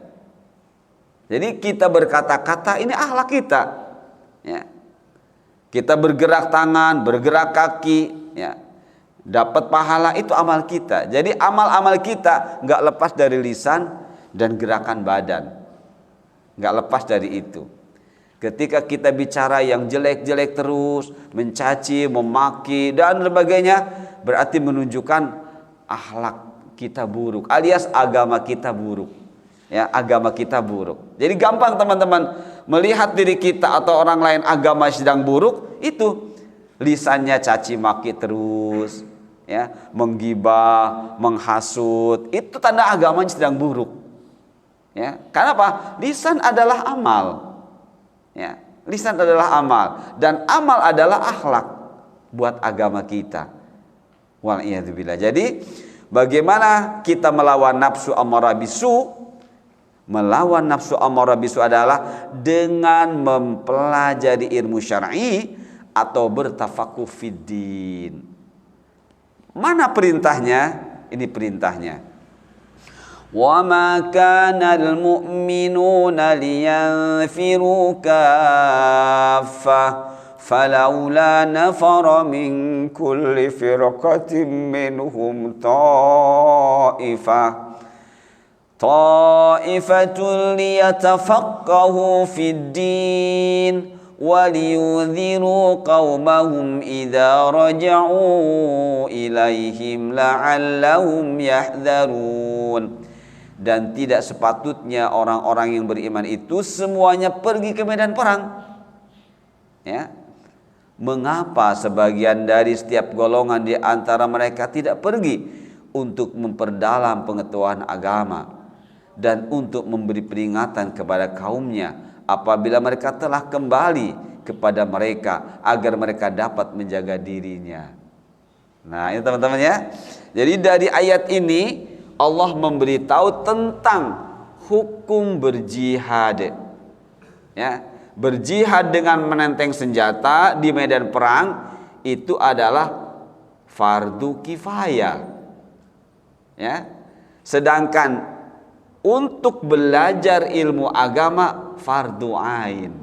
[SPEAKER 2] Jadi kita berkata-kata ini akhlak kita, ya. Kita bergerak tangan, bergerak kaki, ya, dapat pahala, itu amal kita. Jadi amal-amal kita nggak lepas dari lisan dan gerakan badan, nggak lepas dari itu. Ketika kita bicara yang jelek-jelek terus, mencaci, memaki dan sebagainya, berarti menunjukkan akhlak kita buruk, alias agama kita buruk. Ya, agama kita buruk. Jadi gampang teman-teman melihat diri kita atau orang lain agama sedang buruk, itu lisannya caci maki terus, ya, menggibah, menghasut, itu tanda agamanya sedang buruk. Ya, karena apa? Lisan adalah amal. Ya, lisan adalah amal dan amal adalah akhlak buat agama kita. Wal'iyadzubillah. Jadi bagaimana kita melawan nafsu ammarah bisu? Melawan nafsu ammarah bisu adalah dengan mempelajari ilmu syar'i atau bertafaqquh fid din. Mana perintahnya? Ini perintahnya. Wa ma kana al-mu'minuna liyanfiru kaffah falawla nafara min kulli firqatin minhum ta'ifatul liyatafaqahu fid din waliyudhiru qaumahum idza raja'u ilaihim la'allahum yahdharun. Dan tidak sepatutnya orang-orang yang beriman itu semuanya pergi ke medan perang. Ya. Mengapa sebagian dari setiap golongan di antara mereka tidak pergi untuk memperdalam pengetahuan agama dan untuk memberi peringatan kepada kaumnya apabila mereka telah kembali kepada mereka agar mereka dapat menjaga dirinya. Nah, ini teman-teman ya. Jadi dari ayat ini Allah memberitahu tentang hukum berjihad. Ya, berjihad dengan menenteng senjata di medan perang itu adalah fardu kifayah. Ya. Sedangkan untuk belajar ilmu agama fardu ain.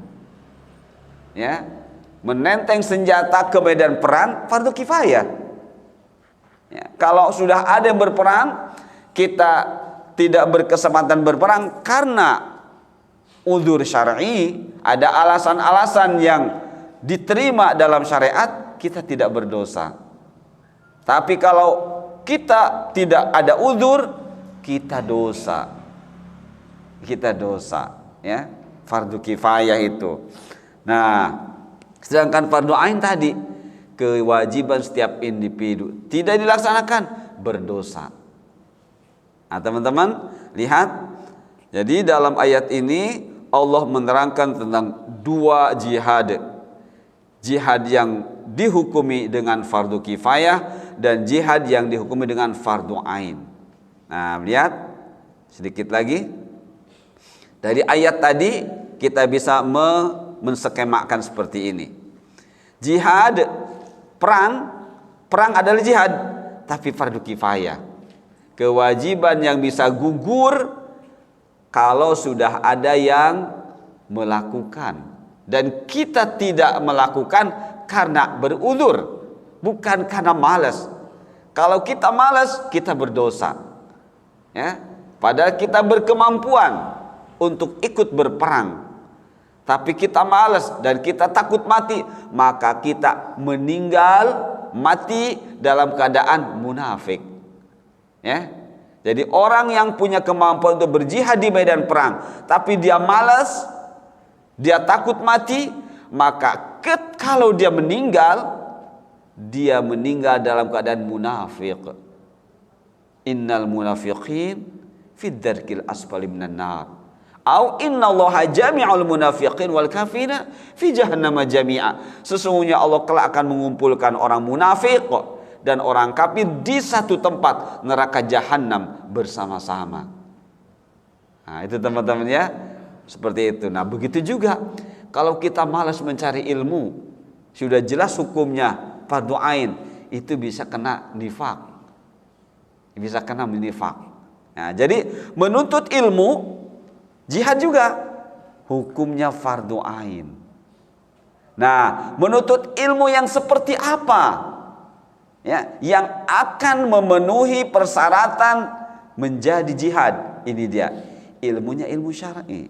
[SPEAKER 2] Ya. Menenteng senjata ke medan perang fardu kifayah. Ya. Kalau sudah ada yang berperang, kita tidak berkesempatan berperang karena uzur syar'i, ada alasan-alasan yang diterima dalam syariat, kita tidak berdosa. Tapi kalau kita tidak ada uzur, kita dosa. Kita dosa, ya. Fardu kifayah itu. Nah, sedangkan fardu ain tadi kewajiban setiap individu tidak dilaksanakan berdosa. Nah, teman-teman lihat, Jadi dalam ayat ini Allah menerangkan tentang dua jihad. Jihad yang dihukumi dengan fardu kifayah dan jihad yang dihukumi dengan fardu ain. Nah, lihat sedikit lagi. Dari ayat tadi kita bisa menskemakan seperti ini. Jihad, perang adalah jihad, tapi fardu kifayah. Kewajiban yang bisa gugur kalau sudah ada yang melakukan, dan kita tidak melakukan karena beruzur, bukan karena malas. Kalau kita malas, kita berdosa. Ya, padahal kita berkemampuan untuk ikut berperang, tapi kita malas dan kita takut mati, maka kita meninggal mati dalam keadaan munafik. Ya. Jadi orang yang punya kemampuan untuk berjihad di medan perang, tapi dia malas, dia takut mati, maka kalau dia meninggal dalam keadaan munafik. Innal munafiqin fid darkil asfali minan nar. Au innallaha jami'ul munafiqin wal kafirina fi jahannam jami'a. Sesungguhnya Allah kelak akan mengumpulkan orang munafik dan orang kafir di satu tempat, neraka jahanam bersama-sama. Nah, itu teman-teman ya, seperti itu. Nah, begitu juga kalau kita malas mencari ilmu, sudah jelas hukumnya fardu ain, itu bisa kena nifak. Bisa kena nifak. Nah, jadi menuntut ilmu jihad juga hukumnya fardu ain. Nah, menuntut ilmu yang seperti apa? Ya, yang akan memenuhi persyaratan menjadi jihad. Ini dia, ilmunya ilmu syar'i.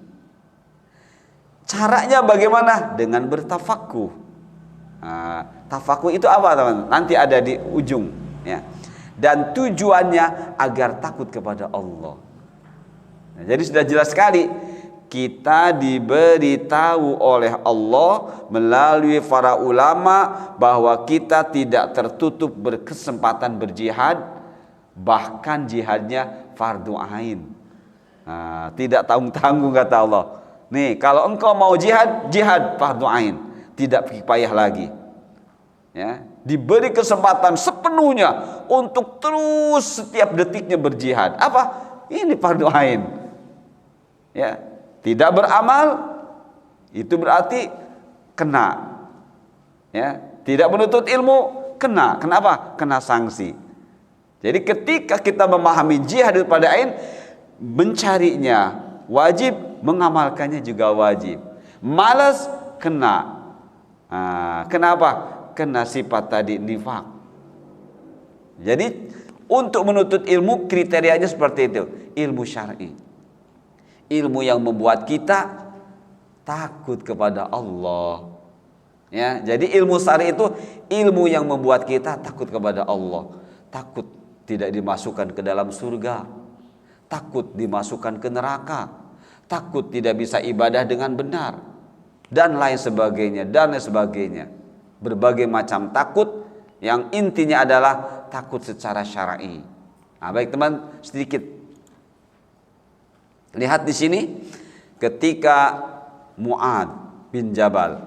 [SPEAKER 2] Caranya bagaimana? Dengan bertafakuh. Nah, tafakuh itu apa, teman? Nanti ada di ujung, ya. Dan tujuannya agar takut kepada Allah. Nah, jadi sudah jelas sekali, kita diberitahu oleh Allah melalui para ulama bahwa kita tidak tertutup berkesempatan berjihad, bahkan jihadnya fardu ain. Nah, tidak tanggung-tanggung kata Allah. Nih, kalau engkau mau jihad, jihad fardu ain, tidak kifayah lagi. Ya, diberi kesempatan sepenuhnya untuk terus setiap detiknya berjihad. Apa? Ini fardu ain. Ya, tidak beramal itu berarti kena. Ya, tidak menuntut ilmu kena. Kenapa? Kena sanksi. Jadi ketika kita memahami jihad pada ain, mencarinya wajib, mengamalkannya juga wajib. Malas kena. Nah, kenapa? Kena sifat tadi nifak. Jadi untuk menuntut ilmu kriterianya seperti itu, ilmu syar'i. Ilmu yang membuat kita takut kepada Allah. Ya, jadi ilmu syar'i itu ilmu yang membuat kita takut kepada Allah. Takut tidak dimasukkan ke dalam surga. Takut dimasukkan ke neraka. Takut tidak bisa ibadah dengan benar. Dan lain sebagainya, dan lain sebagainya. Berbagai macam takut yang intinya adalah takut secara syar'i. Nah, baik teman, sedikit lihat di sini ketika Mu'ad bin Jabal.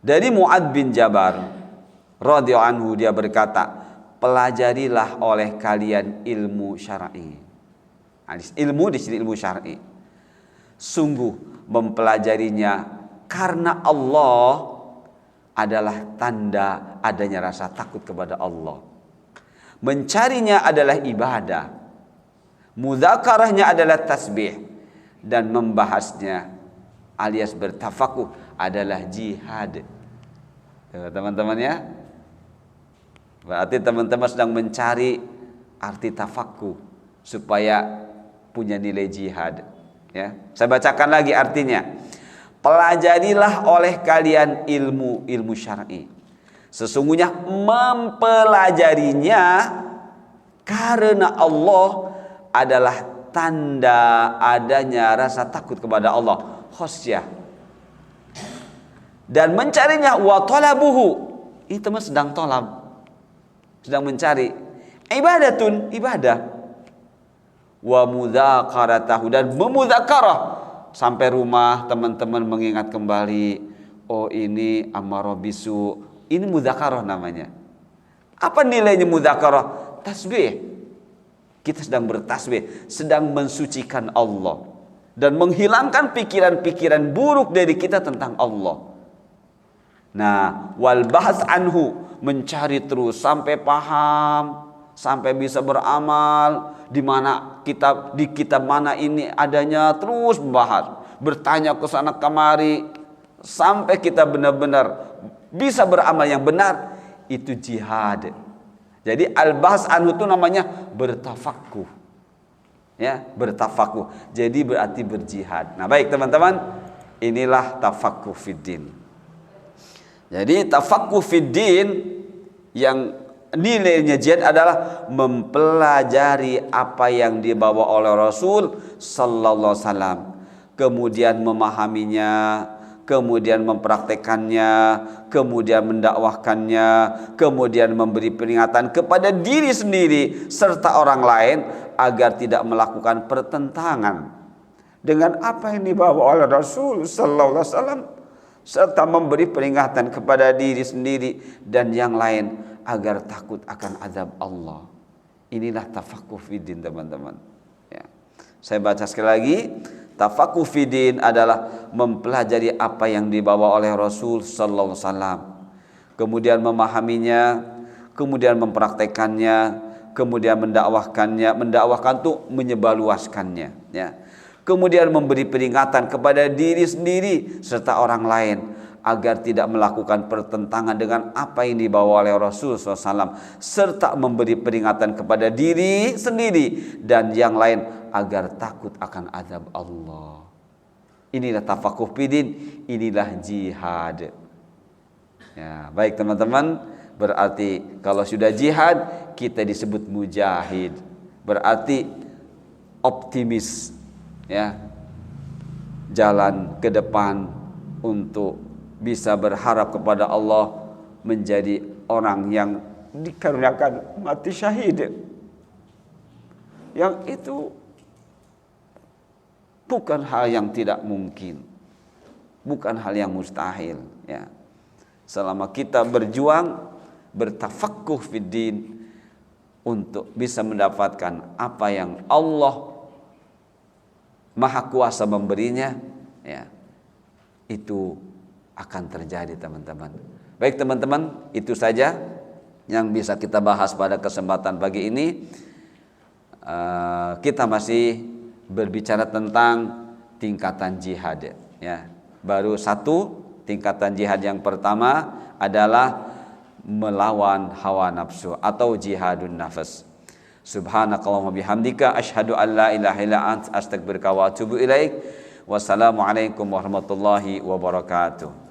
[SPEAKER 2] Dari Mu'ad bin Jabal radhiyallahu anhu, dia berkata, pelajarilah oleh kalian ilmu syar'i. Nah, ilmu di sini ilmu syar'i. Sungguh mempelajarinya karena Allah adalah tanda adanya rasa takut kepada Allah. Mencarinya adalah ibadah. Mudzakarahnya adalah tasbih. Dan membahasnya alias bertafakuh adalah jihad. Teman-teman ya. Berarti teman-teman sedang mencari arti tafakuh supaya punya nilai jihad. Ya, saya bacakan lagi artinya. Pelajarilah oleh kalian ilmu syar'i. Sesungguhnya mempelajarinya karena Allah adalah tanda adanya rasa takut kepada Allah, khosyah. Dan mencarinya wa talabuhu, itu teman sedang talab, sedang mencari. Ibadatun, ibadah. wa mudzakaratahu, dan memudzakarah sampai rumah teman-teman mengingat kembali, oh ini ammarah bisu, ini mudzakarah namanya. Apa nilainya mudzakarah? Tasbih. Kita sedang bertasbih, sedang mensucikan Allah dan menghilangkan pikiran-pikiran buruk dari kita tentang Allah. Nah, wal bahts anhu, mencari terus sampai paham, sampai bisa beramal, di mana kitab mana ini adanya, terus membahas, bertanya ke sana kemari sampai kita benar-benar bisa beramal yang benar. Itu jihad. Jadi al-bahts anhu itu namanya bertafakuh. Ya, bertafakuh. Jadi berarti berjihad. Nah, baik teman-teman, inilah tafakuh fiddin. Jadi tafakuh fiddin yang nilainya jihad adalah mempelajari apa yang dibawa oleh Rasul sallallahu alaihi wasallam, kemudian memahaminya, kemudian mempraktekannya, kemudian mendakwahkannya, kemudian memberi peringatan kepada diri sendiri serta orang lain agar tidak melakukan pertentangan dengan apa yang dibawa oleh Rasul sallallahu alaihi wasallam, serta memberi peringatan kepada diri sendiri dan yang lain agar takut akan azab Allah. Inilah tafakuh fiddin, teman-teman. Ya. Saya baca sekali lagi. Tafakuh fiddin adalah mempelajari apa yang dibawa oleh Rasul sallallahu alaihi wasallam, kemudian memahaminya, kemudian mempraktekannya, kemudian mendakwahkannya. Mendakwahkan itu menyebarluaskannya, ya. Kemudian memberi peringatan kepada diri sendiri serta orang lain agar tidak melakukan pertentangan dengan apa yang dibawa oleh Rasul SAW, serta memberi peringatan kepada diri sendiri dan yang lain agar takut akan azab Allah. Inilah tafakuh fiddin, inilah jihad. Ya, baik teman-teman, berarti kalau sudah jihad kita disebut mujahid, berarti optimis, ya, jalan ke depan untuk bisa berharap kepada Allah, menjadi orang yang dikaruniakan mati syahid. Yang itu bukan hal yang tidak mungkin, bukan hal yang mustahil, ya. Selama kita berjuang, bertafakuh fiddin untuk bisa mendapatkan apa yang Allah Maha Kuasa memberinya, ya, itu akan terjadi, teman-teman. Baik teman-teman, itu saja yang bisa kita bahas pada kesempatan pagi ini. Kita masih berbicara tentang tingkatan jihad, ya. Baru satu tingkatan jihad. Yang pertama adalah melawan hawa nafsu atau jihadun nafas. Subhanakallahumma bihamdika asyhadu an la ilaha illa anta astaghfiruka wa atubu ilaik. Wassalamualaikum warahmatullahi wabarakatuh.